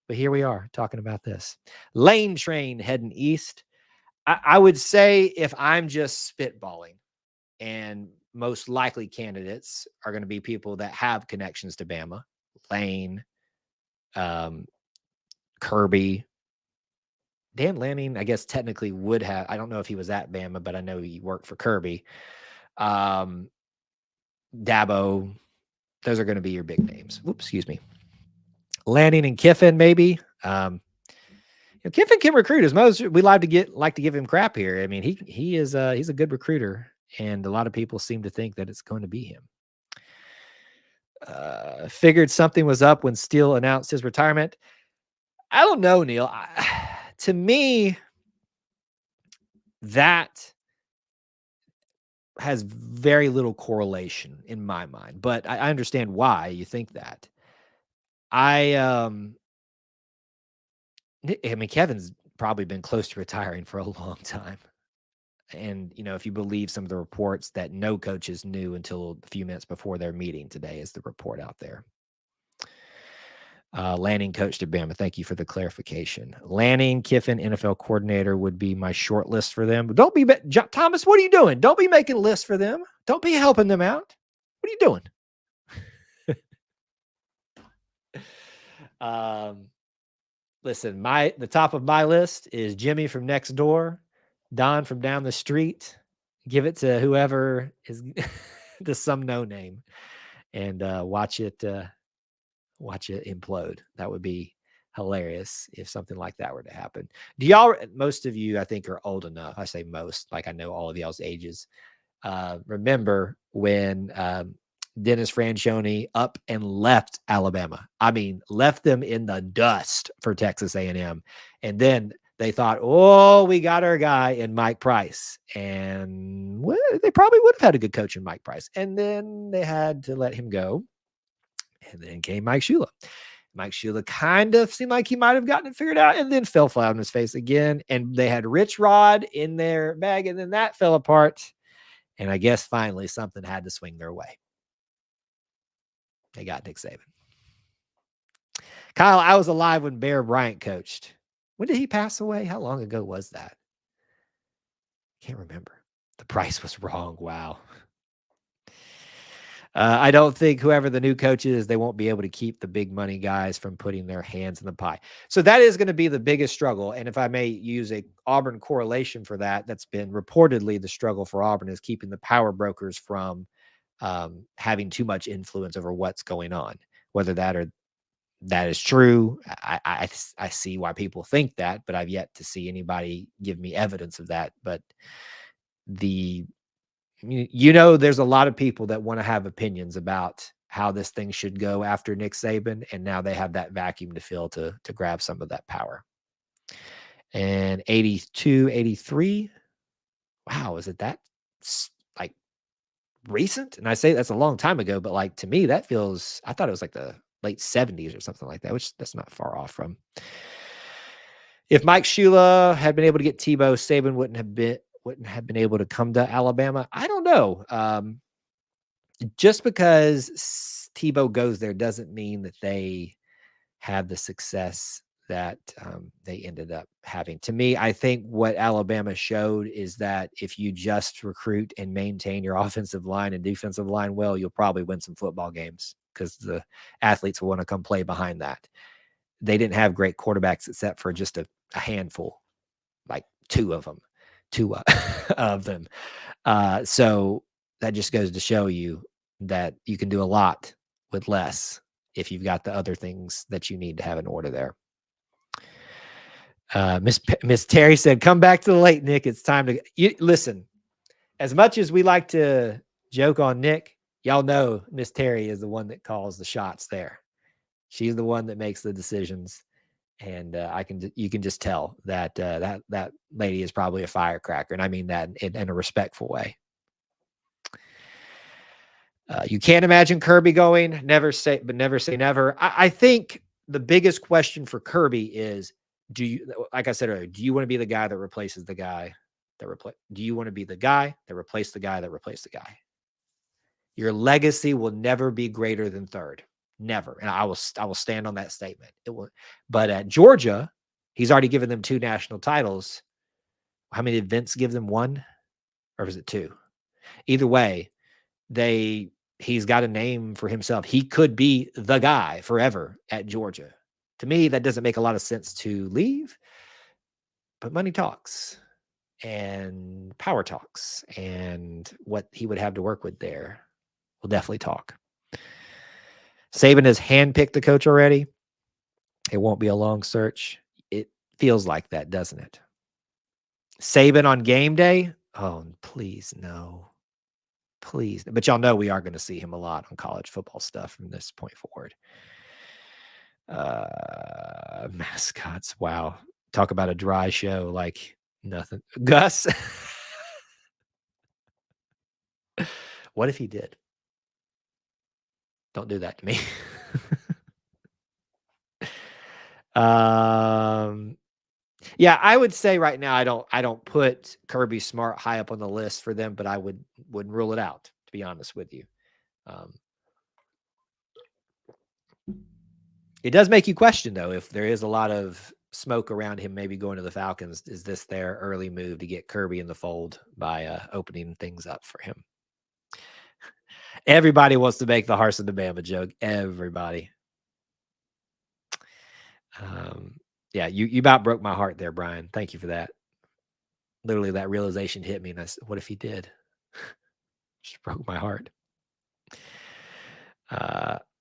But here we are talking about this. Lane train heading east. I would say, if I'm just spitballing, and most likely candidates are going to be people that have connections to Bama, Lane, Kirby, Dan Lanning, I guess technically would have. I don't know if he was at Bama, but I know he worked for Kirby. Dabo, those are going to be your big names. Whoops, excuse me. Lanning and Kiffin, maybe. Kiffin can recruit as most. We like to give him crap here. I mean, he is he's a good recruiter, and a lot of people seem to think that it's going to be him. Figured something was up when Steele announced his retirement. I don't know, Neil. To me, that has very little correlation in my mind, but I understand why you think that. I mean, Kevin's probably been close to retiring for a long time. And, you know, if you believe some of the reports that no coaches knew until a few minutes before their meeting today, is the report out there. Lanning coached at Bama. Thank you for the clarification. Lanning, Kiffin, NFL coordinator would be my short list for them. But don't be, Thomas, what are you doing? Don't be making lists for them. Don't be helping them out. What are you doing? Listen, the top of my list is Jimmy from next door, Don from down the street. Give it to whoever is to some no name, and watch it implode. That would be hilarious if something like that were to happen. Most of you, I think, are old enough. I say most, like I know all of y'all's ages. Remember when Dennis Franchione up and left Alabama? I mean, left them in the dust for Texas A&M. And then they thought, oh, we got our guy in Mike Price. And they probably would have had a good coach in Mike Price. And then they had to let him go. And then came Mike Shula. Mike Shula kind of seemed like he might have gotten it figured out, and then fell flat on his face again. And they had Rich Rod in their bag, and then that fell apart. And I guess finally something had to swing their way. They got Nick Saban. Kyle, I was alive when Bear Bryant coached. When did he pass away? How long ago was that? Can't remember. The price was wrong. Wow. I don't think whoever the new coach is, they won't be able to keep the big money guys from putting their hands in the pie. So that is going to be the biggest struggle. And if I may use a Auburn correlation for that, that's been reportedly the struggle for Auburn, is keeping the power brokers from having too much influence over what's going on. Whether that is true, I see why people think that, but I've yet to see anybody give me evidence of that. But the you know, there's a lot of people that want to have opinions about how this thing should go after Nick Saban, and now they have that vacuum to fill to grab some of that power. And 82, 83. Wow, is it that like recent? And I say that's a long time ago, but like to me, that feels, I thought it was like the late 70s or something like that, which that's not far off from. If Mike Shula had been able to get Tebow, Saban wouldn't have been able to come to Alabama. I don't know. Just because Tebow goes there doesn't mean that they have the success that they ended up having. To me, I think what Alabama showed is that if you just recruit and maintain your offensive line and defensive line well, you'll probably win some football games because the athletes will want to come play behind that. They didn't have great quarterbacks except for just a handful, like two of them. So that just goes to show you that you can do a lot with less if you've got the other things that you need to have in order there. Miss Terry said, "Come back to the lake, Nick. It's time to listen." As much as we like to joke on Nick, y'all know Miss Terry is the one that calls the shots there. She's the one that makes the decisions, and you can just tell that that lady is probably a firecracker, and I mean that in a respectful way. You can't imagine Kirby going. Never say never. I think the biggest question for Kirby is, like I said earlier, do you want to be the guy that replaces the guy do you want to be the guy that replaced the guy that replaced the guy? Your legacy will never be greater than third. Never. And I will stand on that statement. It will. But at Georgia, he's already given them 2 national titles. How many did Vince give them? 1? Or was it 2? Either way, he's got a name for himself. He could be the guy forever at Georgia. To me, that doesn't make a lot of sense to leave, but money talks and power talks, and what he would have to work with there will definitely talk. Saban has handpicked the coach already. It won't be a long search. It feels like that, doesn't it? Saban on game day? Oh, please, no. Please. But y'all know we are going to see him a lot on college football stuff from this point forward. Mascots. Wow. Talk about a dry show like nothing. Gus? What if he did? Don't do that to me. Yeah, I would say right now I don't put Kirby Smart high up on the list for them, but I wouldn't rule it out, to be honest with you. It does make you question, though, if there is a lot of smoke around him maybe going to the Falcons. Is this their early move to get Kirby in the fold by opening things up for him? Everybody wants to make the Harsin to Bama joke. Everybody. Yeah, you about broke my heart there, Brian. Thank you for that. Literally, that realization hit me, and I said, what if he did? Just broke my heart.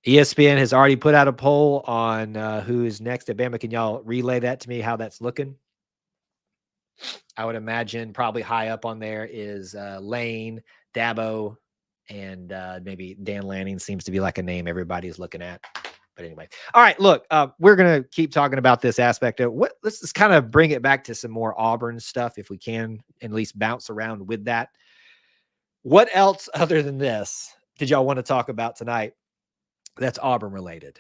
ESPN has already put out a poll on who is next at Bama. Can y'all relay that to me, how that's looking? I would imagine probably high up on there is Lane, Dabo, and maybe Dan Lanning seems to be like a name everybody's looking at. But anyway, all right, look, we're going to keep talking about this aspect of let's just kind of bring it back to some more Auburn stuff if we can, at least bounce around with that. What else other than this did y'all want to talk about tonight that's Auburn related?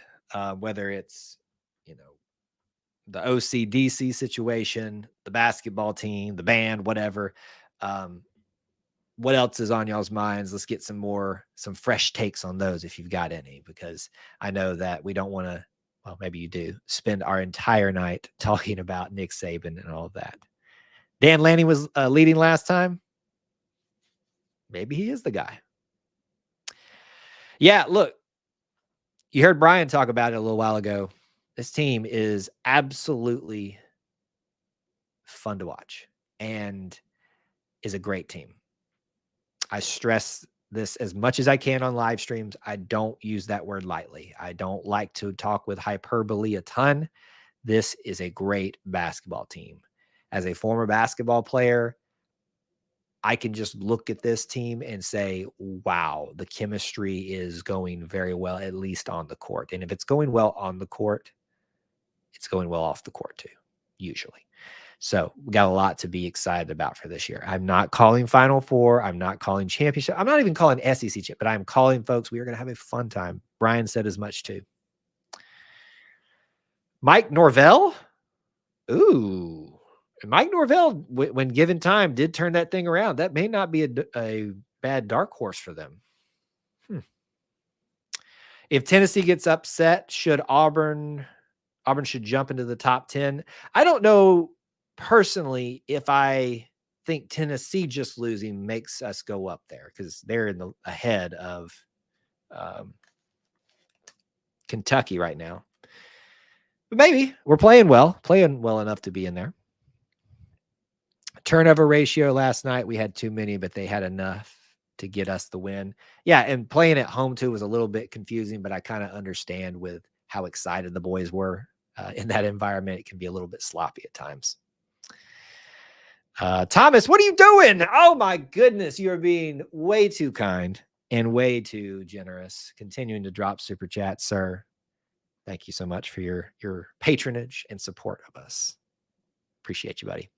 Whether it's, the OCDC situation, the basketball team, the band, whatever. What else is on y'all's minds? Let's get some fresh takes on those if you've got any, because I know that we don't want to, well, maybe you do, spend our entire night talking about Nick Saban and all of that. Dan Lanning was leading last time. Maybe he is the guy. Yeah, look, you heard Brian talk about it a little while ago. This team is absolutely fun to watch and is a great team. I stress this as much as I can on live streams. I don't use that word lightly. I don't like to talk with hyperbole a ton. This is a great basketball team. As a former basketball player, I can just look at this team and say, wow, the chemistry is going very well, at least on the court. And if it's going well on the court, it's going well off the court too, usually. So we got a lot to be excited about for this year. I'm not calling Final Four. I'm not calling championship. I'm not even calling SEC chip, but I'm calling, folks, we are going to have a fun time. Brian said as much too. Mike Norvell. Ooh. Mike Norvell, when given time, did turn that thing around. That may not be a bad dark horse for them. If Tennessee gets upset, should Auburn should jump into the top 10. I don't know personally if I think Tennessee just losing makes us go up there, because they're ahead of Kentucky right now. But maybe we're playing well enough to be in there. Turnover ratio last night, we had too many, but they had enough to get us the win. Yeah, and playing at home too was a little bit confusing, but I kind of understand with how excited the boys were in that environment. It can be a little bit sloppy at times. Thomas, what are you doing? Oh my goodness, you are being way too kind and way too generous. Continuing to drop super chats, sir. Thank you so much for your patronage and support of us. Appreciate you, buddy.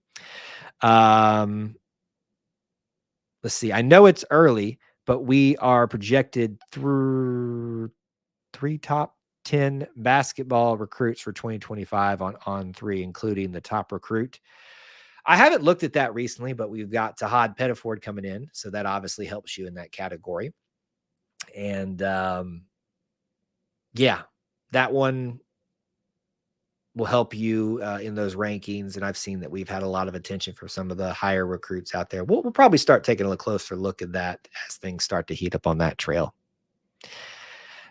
Let's see. I know it's early, but we are projected through 3 top 10 basketball recruits for 2025 on 3, including the top recruit. I haven't looked at that recently, but we've got Tahad Pettiford coming in, so that obviously helps you in that category. And yeah, that one will help you in those rankings. And I've seen that we've had a lot of attention from some of the higher recruits out there. We'll probably start taking a closer look at that as things start to heat up on that trail.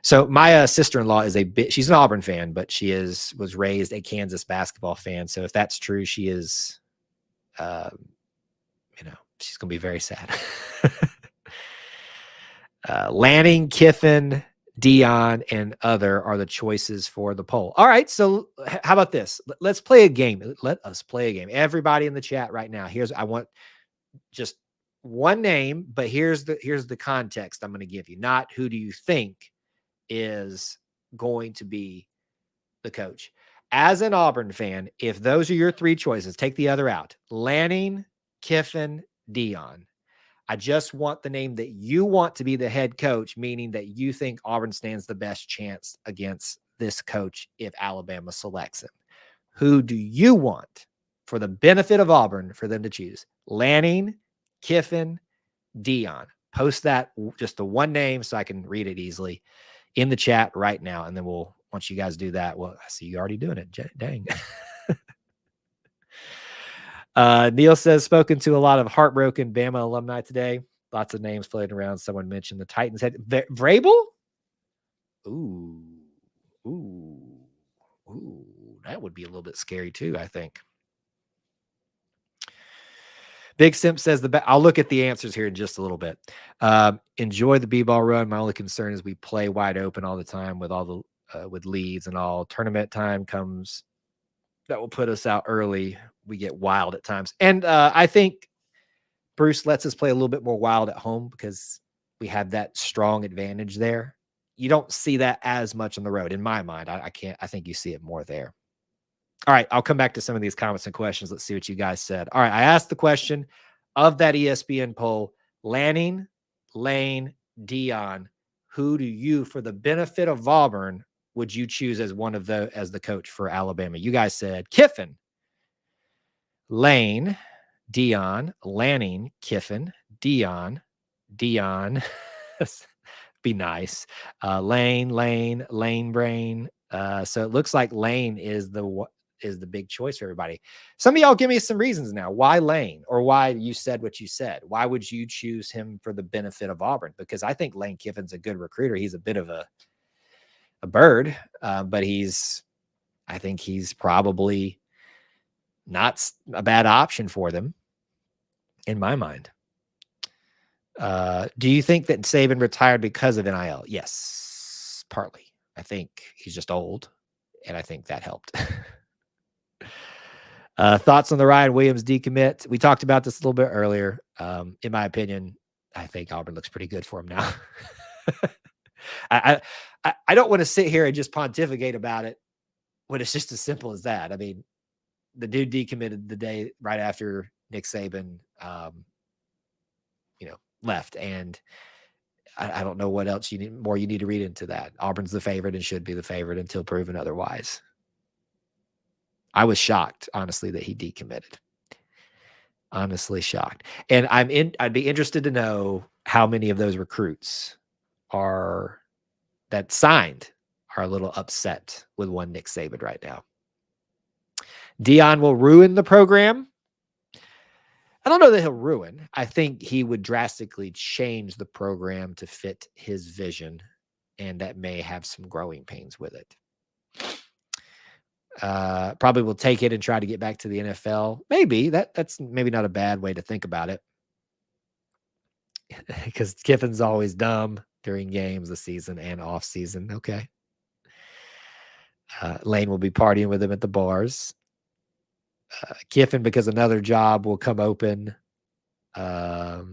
So my sister-in-law is she's an Auburn fan, but she was raised a Kansas basketball fan. So if that's true, she is, she's going to be very sad. Lanning, Kiffin, Dion, and other are the choices for the poll. All right, so how about this? Let's play a game. Let us play a game. Everybody in the chat right now. I want just one name, but here's the context I'm going to give you. Not who do you think is going to be the coach. As an Auburn fan, if those are your 3 choices, take the other out. Lanning, Kiffin, Dion. I just want the name that you want to be the head coach, meaning that you think Auburn stands the best chance against this coach if Alabama selects him. Who do you want for the benefit of Auburn for them to choose? Lanning, Kiffin, Dion. Post that, just the one name, so I can read it easily in the chat right now. And then once you guys do that, well, I see you already doing it. Dang. Neil says, spoken to a lot of heartbroken Bama alumni today. Lots of names floating around. Someone mentioned the Titans head. Vrabel? Ooh. That would be a little bit scary too, I think. Big Simp says I'll look at the answers here in just a little bit. Enjoy the B-ball run. My only concern is we play wide open all the time with all the with leads and all. Tournament time comes, that will put us out early. We get wild at times. And I think Bruce lets us play a little bit more wild at home because we have that strong advantage there. You don't see that as much on the road. In my mind, I think you see it more there. All right, I'll come back to some of these comments and questions. Let's see what you guys said. All right, I asked the question of that ESPN poll, Lanning, Lane, Dion, who do you, for the benefit of Auburn, would you choose as as the coach for Alabama? You guys said Kiffin, Lane, Dion, Lanning, Kiffin, Dion, be nice. Lane Brain. So it looks like Lane is the big choice for everybody. Some of y'all give me some reasons now. Why Lane, or why you said what you said? Why would you choose him for the benefit of Auburn? Because I think Lane Kiffin's a good recruiter. He's a bit of a bird, but I think he's probably not a bad option for them in my mind. Do you think that Saban retired because of NIL? Yes, partly. I think he's just old, and I think that helped. Thoughts on the Ryan Williams decommit? We talked about this a little bit earlier. In my opinion, I think Auburn looks pretty good for him now. I don't want to sit here and just pontificate about it when it's just as simple as that. I mean, the dude decommitted the day right after Nick Saban, left, and I don't know what else you need to read into that. Auburn's the favorite and should be the favorite until proven otherwise. I was shocked, honestly, that he decommitted. Honestly shocked. And I'd be interested to know how many of those recruits that signed are a little upset with one Nick Saban right now. Dion will ruin the program. I don't know that he'll ruin. I think he would drastically change the program to fit his vision, and that may have some growing pains with it. Probably will take it and try to get back to the NFL. Maybe that's maybe not a bad way to think about it, because Kiffin's always dumb during games, the season and off season. Okay. Lane will be partying with him at the bars. Kiffin, because another job will come open. Wait a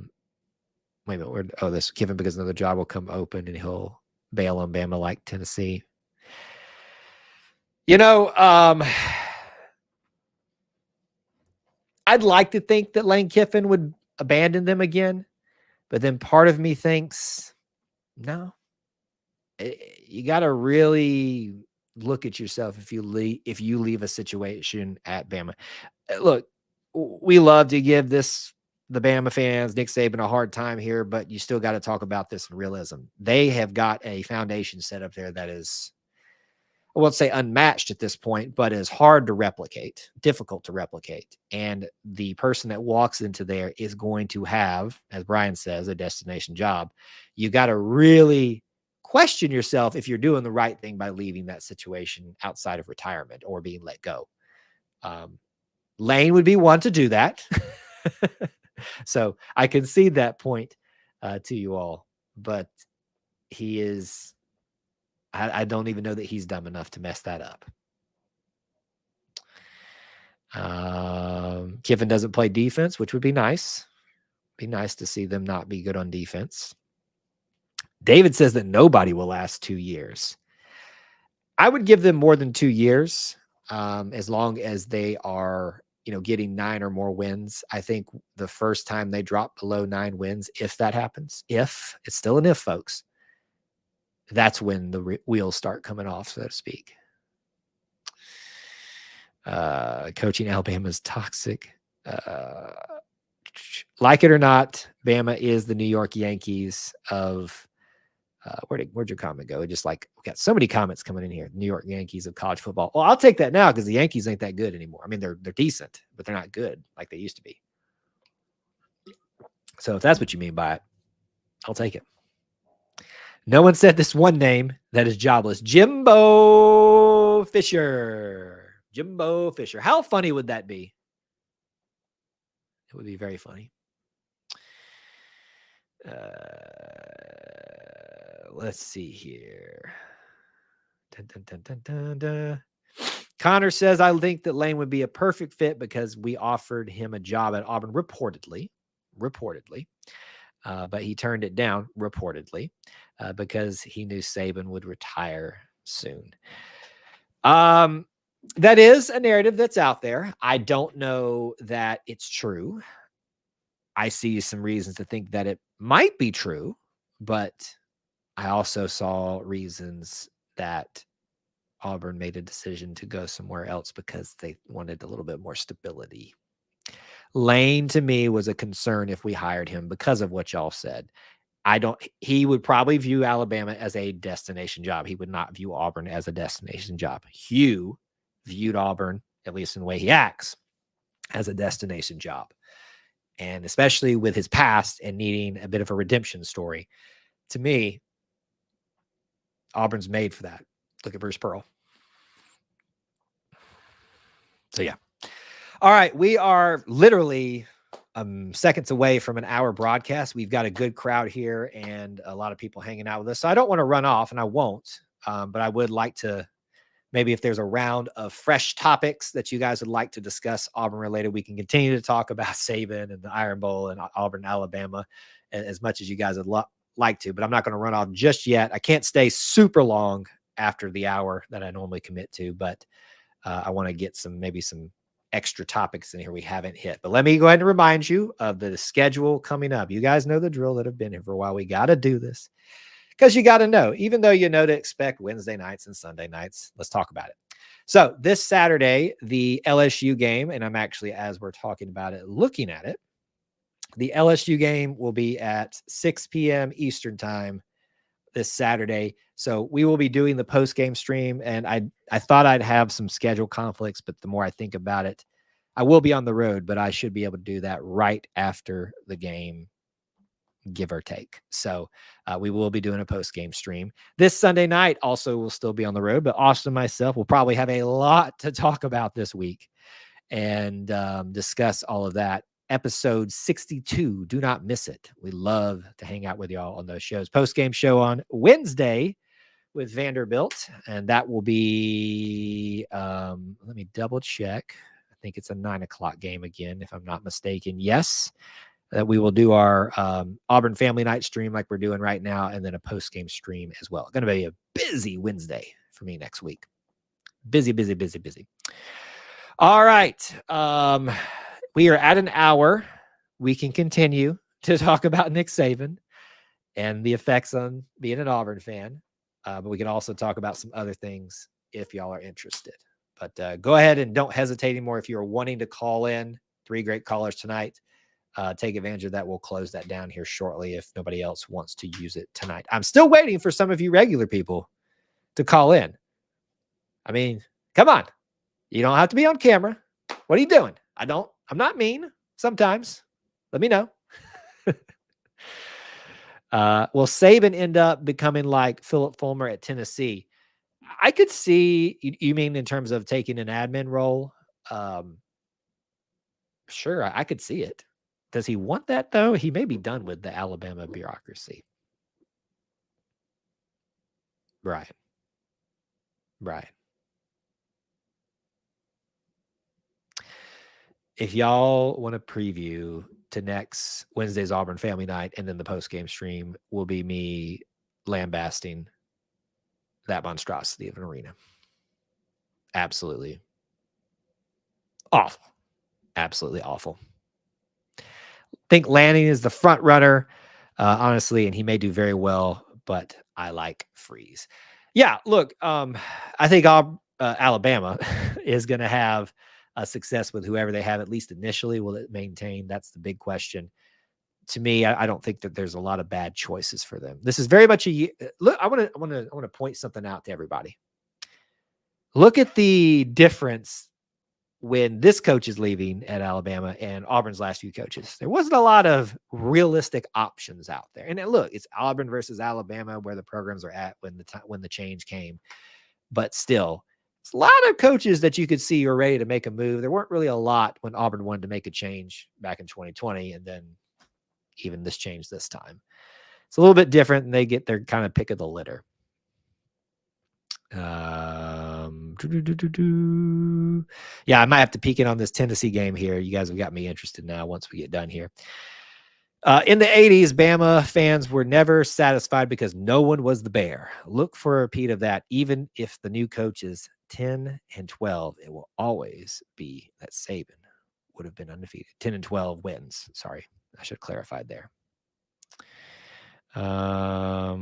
minute. This Kiffin, because another job will come open and he'll bail on Bama like Tennessee. I'd like to think that Lane Kiffin would abandon them again, but then part of me thinks, no. You got to really look at yourself if you leave a situation at Bama. Look, we love to give the Bama fans, Nick Saban, a hard time here, but you still got to talk about this in realism. They have got a foundation set up there that is, I won't say unmatched at this point, but is hard to replicate, difficult to replicate. And the person that walks into there is going to have, as Brian says, a destination job. You got to really question yourself if you're doing the right thing by leaving that situation outside of retirement or being let go. Lane would be one to do that. So I concede that point to you all, but he is, I don't even know that he's dumb enough to mess that up. Kiffin doesn't play defense, which would be nice. Be nice to see them not be good on defense. David says that nobody will last 2 years. I would give them more than 2 years, as long as they are, getting 9 or more wins. I think the first time they drop below 9 wins, if that happens, it's still an if, folks, that's when the wheels start coming off, so to speak. Coaching Alabama is toxic. Like it or not, Bama is the New York Yankees of where'd your comment go? Just like, we got so many comments coming in here. New York Yankees of college football. Well, I'll take that now because the Yankees ain't that good anymore. I mean, they're decent, but they're not good like they used to be. So if that's what you mean by it, I'll take it. No one said this one name that is jobless. Jimbo Fisher. Jimbo Fisher. How funny would that be? It would be very funny. Let's see here. Connor says, I think that Lane would be a perfect fit because we offered him a job at Auburn, reportedly, but he turned it down, reportedly, because he knew Saban would retire soon. That is a narrative that's out there. I don't know that it's true. I see some reasons to think that it might be true, but I also saw reasons that Auburn made a decision to go somewhere else because they wanted a little bit more stability. Lane, to me, was a concern if we hired him because of what y'all said. He would probably view Alabama as a destination job. He would not view Auburn as a destination job. Hugh viewed Auburn, at least in the way he acts, as a destination job. And especially with his past and needing a bit of a redemption story, to me, Auburn's made for that. Look at Bruce Pearl. So, yeah. All right. We are literally seconds away from an hour broadcast. We've got a good crowd here and a lot of people hanging out with us. So I don't want to run off, and I won't, but I would like to Maybe if there's a round of fresh topics that you guys would like to discuss Auburn related, we can continue to talk about Saban and the Iron Bowl and Auburn, Alabama, as much as you guys would like to. But I'm not going to run off just yet. I can't stay super long after the hour that I normally commit to, but I want to get maybe some extra topics in here we haven't hit. But let me go ahead and remind you of the schedule coming up. You guys know the drill that have been here for a while. We got to do this because you got to know, even though you know to expect Wednesday nights and Sunday nights, let's talk about it. So this Saturday, the LSU game, and I'm actually, as we're talking about it, looking at it, the LSU game will be at 6 p.m. Eastern time this Saturday. So we will be doing the post-game stream, and I thought I'd have some schedule conflicts, but the more I think about it, I will be on the road, but I should be able to do that right after the game, give or take. So we will be doing a post-game stream. This Sunday night also will still be on the road, but Austin and myself will probably have a lot to talk about this week and discuss all of that. Episode 62. Do not miss it. We love to hang out with y'all on those shows. Post-game show on Wednesday with Vanderbilt, and that will be, let me double check. I think it's a 9 o'clock game again, if I'm not mistaken. Yes, that we will do our Auburn Family Night stream like we're doing right now, and then a post-game stream as well. Going to be a busy Wednesday for me next week. Busy, busy, busy, busy. All right. We are at an hour. We can continue to talk about Nick Saban and the effects on being an Auburn fan. But we can also talk about some other things if y'all are interested. But go ahead and don't hesitate anymore if you're wanting to call in. 3 great callers tonight. Take advantage of that. We'll close that down here shortly if nobody else wants to use it tonight. I'm still waiting for some of you regular people to call in. I mean, come on. You don't have to be on camera. What are you doing? I'm not mean sometimes. Let me know. Will Saban end up becoming like Philip Fulmer at Tennessee? I could see, you mean in terms of taking an admin role? Sure, I could see it. Does he want that, though? He may be done with the Alabama bureaucracy. Right. If y'all want to preview to next Wednesday's Auburn Family Night and then the post-game stream will be me lambasting that monstrosity of an arena. Absolutely awful. Absolutely awful. Think Lanning is the front runner, honestly, and he may do very well, but I like Freeze. Yeah, look, I think Alabama is going to have success with whoever they have, at least initially. Will it maintain? That's the big question. To me, I don't think that there's a lot of bad choices for them. This is very much a look. I want to point something out to everybody. Look at the difference when this coach is leaving at Alabama and Auburn's last few coaches. There wasn't a lot of realistic options out there. And look, it's Auburn versus Alabama where the programs are at when the change came. But still, it's a lot of coaches that you could see are ready to make a move. There weren't really a lot when Auburn wanted to make a change back in 2020, and then even this change this time. It's a little bit different, and they get their kind of pick of the litter. Yeah, I might have to peek in on this Tennessee game here. You guys have got me interested now once we get done here. In the 80s, Bama fans were never satisfied because no one was the bear. Look for a repeat of that. Even if the new coach is 10-12, it will always be that Saban would have been undefeated. 10-12 wins. Sorry, I should have clarified there. I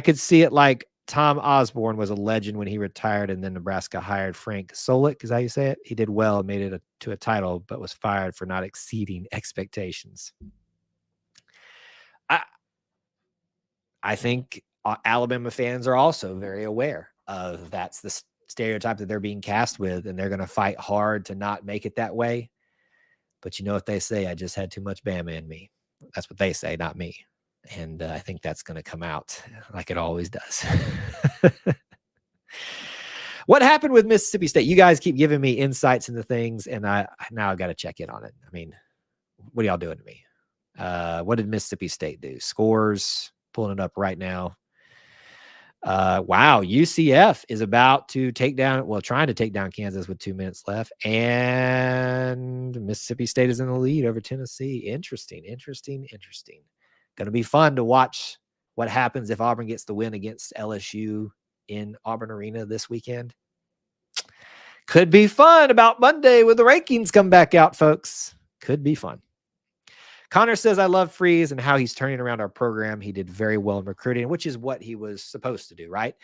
could see it like Tom Osborne was a legend when he retired, and then Nebraska hired Frank Solich. Is that how you say it? He did well and made it to a title, but was fired for not exceeding expectations. I think Alabama fans are also very aware of that's the stereotype that they're being cast with, and they're going to fight hard to not make it that way. But you know what they say? I just had too much Bama in me. That's what they say, not me. And I think that's going to come out like it always does. What happened with Mississippi State? You guys keep giving me insights into things, and now I got to check in on it. I mean, what are y'all doing to me? What did Mississippi State do? Scores, pulling it up right now. Wow, UCF is about to trying to take down Kansas with 2 minutes left, and Mississippi State is in the lead over Tennessee. Interesting. Going to be fun to watch what happens if Auburn gets the win against LSU in Auburn Arena this weekend. Could be fun about Monday when the rankings come back out, folks. Could be fun. Connor says, I love Freeze and how he's turning around our program. He did very well in recruiting, which is what he was supposed to do, right?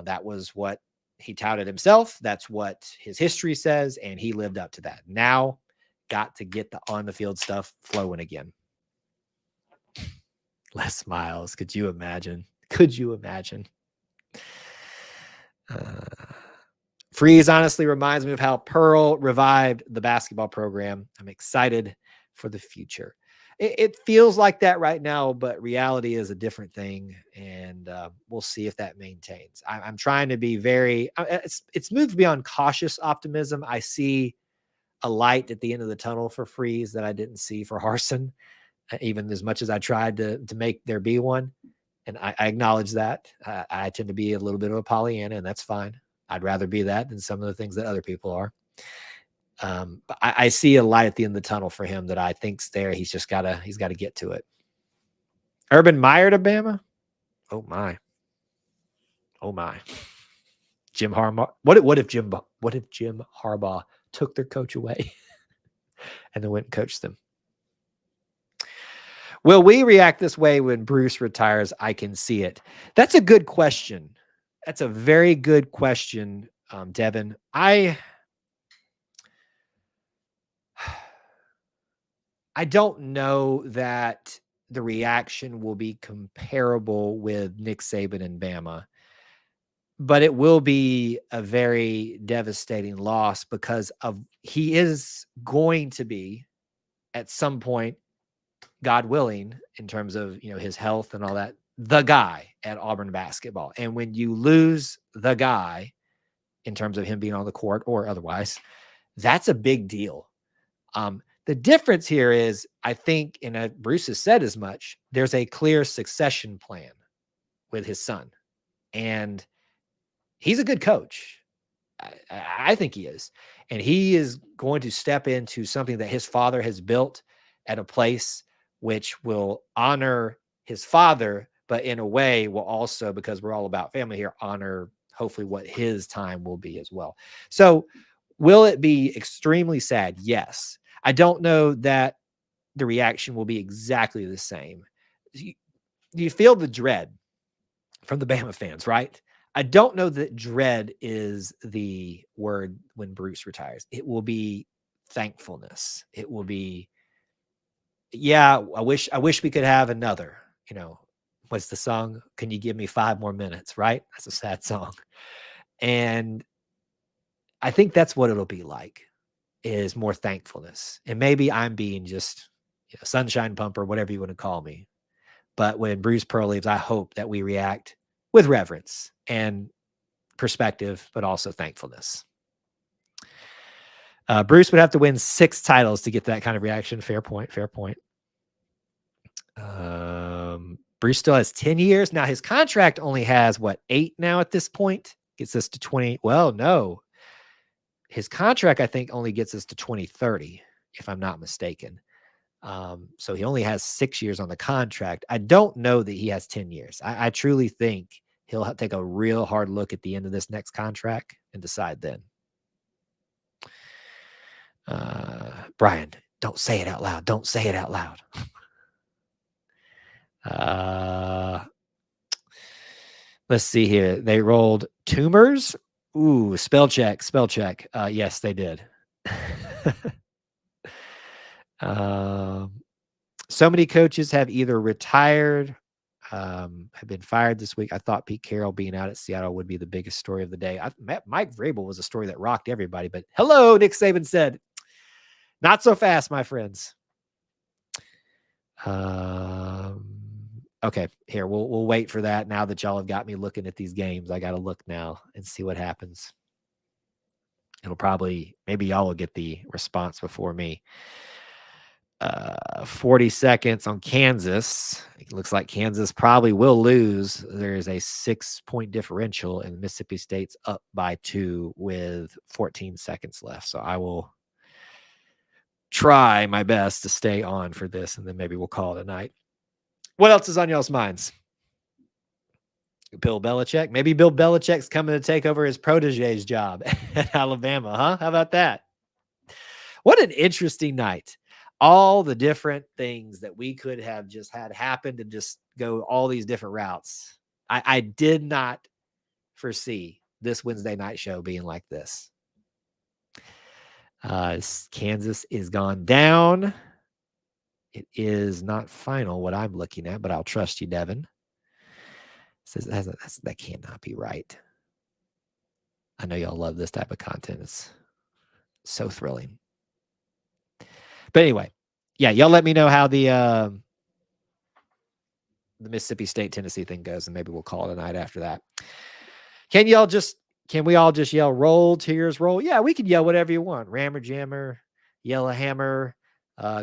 That was what he touted himself. That's what his history says, and he lived up to that. Now, got to get the on-the-field stuff flowing again. Les Miles, could you imagine? Freeze honestly reminds me of how Pearl revived the basketball program. I'm excited for the future. It feels like that right now, but reality is a different thing, and we'll see if that maintains. I'm trying to be it's moved beyond cautious optimism. I see a light at the end of the tunnel for Freeze that I didn't see for Harsin, even as much as I tried to make there be one. And I acknowledge that. I tend to be a little bit of a Pollyanna, and that's fine. I'd rather be that than some of the things that other people are. But I see a light at the end of the tunnel for him that I think's there. He's got to get to it. Urban Meyer to Bama. Oh my. Jim Harbaugh. What if Jim Harbaugh took their coach away and then went and coached them? Will we react this way when Bruce retires? I can see it. That's a good question. That's a very good question, Devin. I don't know that the reaction will be comparable with Nick Saban and Bama, but it will be a very devastating loss because he is going to be at some point, God willing, in terms of his health and all that, the guy at Auburn basketball. And when you lose the guy in terms of him being on the court or otherwise, that's a big deal. The difference here is, I think, and Bruce has said as much, there's a clear succession plan with his son. And he's a good coach. I think he is. And he is going to step into something that his father has built at a place which will honor his father, but in a way will also, because we're all about family here, honor hopefully what his time will be as well. So will it be extremely sad? Yes. I don't know that the reaction will be exactly the same. You feel the dread from the Bama fans, right? I don't know that dread is the word when Bruce retires. It will be thankfulness. It will be, yeah, I wish we could have another, what's the song? Can you give me 5 more minutes, right? That's a sad song. And I think that's what it'll be like, is more thankfulness. And maybe I'm being just sunshine pumper, whatever you want to call me. But when Bruce Pearl leaves, I hope that we react with reverence and perspective, but also thankfulness. Bruce would have to win 6 titles to get that kind of reaction. Fair point. Bruce still has 10 years. Now his contract only has 8 now at this point? Gets us to 20. Well, no. His contract, I think, only gets us to 2030, if I'm not mistaken. So he only has 6 years on the contract. I don't know that he has 10 years. I truly think he'll take a real hard look at the end of this next contract and decide then. Brian, don't say it out loud. Don't say it out loud. Let's see here. They rolled tumors. Ooh, spell check. Yes, they did. So many coaches have either retired, have been fired this week. I thought Pete Carroll being out at Seattle would be the biggest story of the day. Mike Vrabel was a story that rocked everybody, but hello, Nick Saban said, not so fast, my friends. Okay, here, we'll wait for that. Now that y'all have got me looking at these games, I got to look now and see what happens. Maybe y'all will get the response before me. 40 seconds on Kansas. It looks like Kansas probably will lose. There is a 6-point differential, and Mississippi State's up by 2 with 14 seconds left. So I will try my best to stay on for this, and then maybe we'll call it a night. What else is on y'all's minds? Bill Belichick. Maybe Bill Belichick's coming to take over his protege's job at Alabama, huh? How about that? What an interesting night. All the different things that we could have just had happen to just go all these different routes. I did not foresee this Wednesday night show being like this. Kansas is gone down. It is not final what I'm looking at, but I'll trust you, Devin. Says that cannot be right. I know y'all love this type of content. It's so thrilling. But anyway, yeah, y'all let me know how the Mississippi State Tennessee thing goes, and maybe we'll call it a night after that. Can we all just yell roll, Tears roll? Yeah, we can yell whatever you want. Rammer jammer, yell a hammer,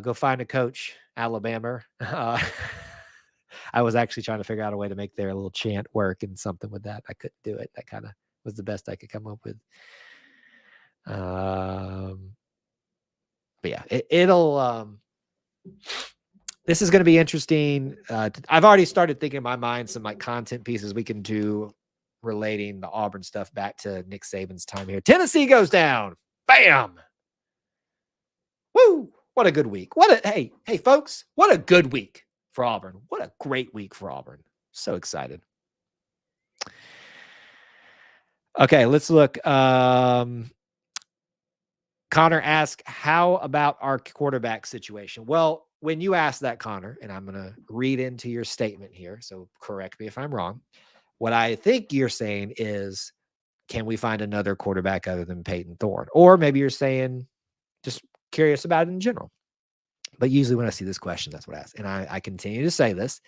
go find a coach, Alabama. I was actually trying to figure out a way to make their little chant work and something with that. I couldn't do it. That kind of was the best I could come up with. But yeah, this is going to be interesting. I've already started thinking in my mind some like content pieces we can do relating the Auburn stuff back to Nick Saban's time here. Tennessee goes down. Bam. Woo. What a good week. Hey, folks, what a good week for Auburn. What a great week for Auburn. So excited. Okay, let's look. Connor asked, how about our quarterback situation? Well, when you ask that, Connor, and I'm going to read into your statement here, so correct me if I'm wrong. What I think you're saying is, can we find another quarterback other than Peyton Thorne? Or maybe you're saying, just curious about it in general. But usually when I see this question, that's what I ask. And I continue to say this.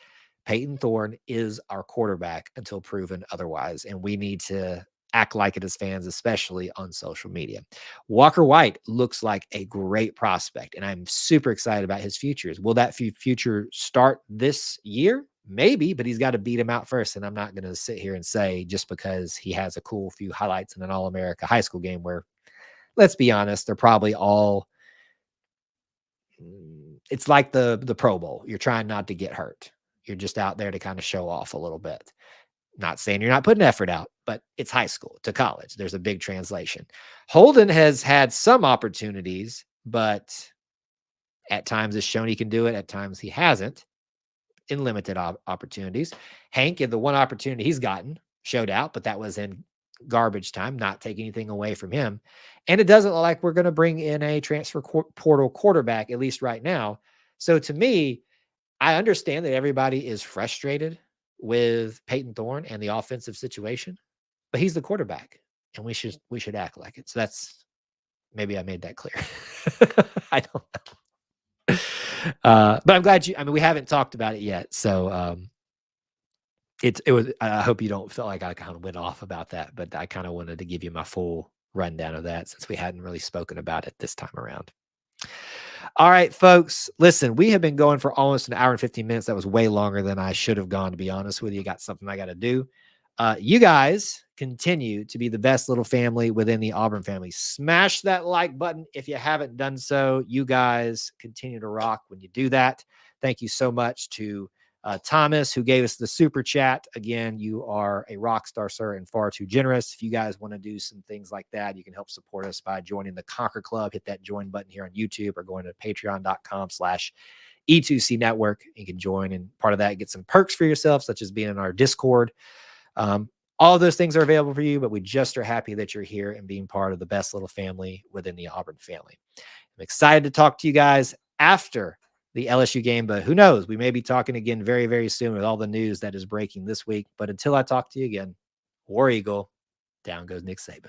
Peyton Thorne is our quarterback until proven otherwise. And we need to act like it as fans, especially on social media. Walker White looks like a great prospect, and I'm super excited about his futures. Will that future start this year? Maybe, but he's got to beat him out first. And I'm not going to sit here and say just because he has a cool few highlights in an All-America high school game where, let's be honest, they're probably all, it's like the Pro Bowl. You're trying not to get hurt. You're just out there to kind of show off a little bit. Not saying you're not putting effort out, but it's high school to college. There's a big translation. Holden has had some opportunities, but at times has shown he can do it. At times he hasn't in limited opportunities. Hank, in the one opportunity he's gotten, showed out, but that was in garbage time, not taking anything away from him. And it doesn't look like we're going to bring in a transfer portal quarterback, at least right now. So to me, I understand that everybody is frustrated with Peyton Thorne and the offensive situation, but he's the quarterback and we should act like it. So that's, maybe I made that clear. I don't know. But I'm glad we haven't talked about it yet. So it was, I hope you don't feel like I kind of went off about that, but I kind of wanted to give you my full rundown of that since we hadn't really spoken about it this time around. All right, folks, listen, we have been going for almost an hour and 15 minutes. That was way longer than I should have gone, to be honest with you. Got something I got to do. You guys continue to be the best little family within the Auburn family. Smash that like button if you haven't done so. You guys continue to rock when you do that. Thank you so much to Thomas, who gave us the super chat. Again, you are a rock star, sir, and far too generous. If you guys want to do some things like that, you can help support us by joining the Conquer Club. Hit that join button here on YouTube or going to patreon.com/E2C network. You can join, and part of that, get some perks for yourself, such as being in our Discord. All of those things are available for you, but we just are happy that you're here and being part of the best little family within the Auburn family. I'm excited to talk to you guys after the LSU game, but who knows? We may be talking again very, very soon with all the news that is breaking this week. But until I talk to you again, War Eagle, down goes Nick Saban.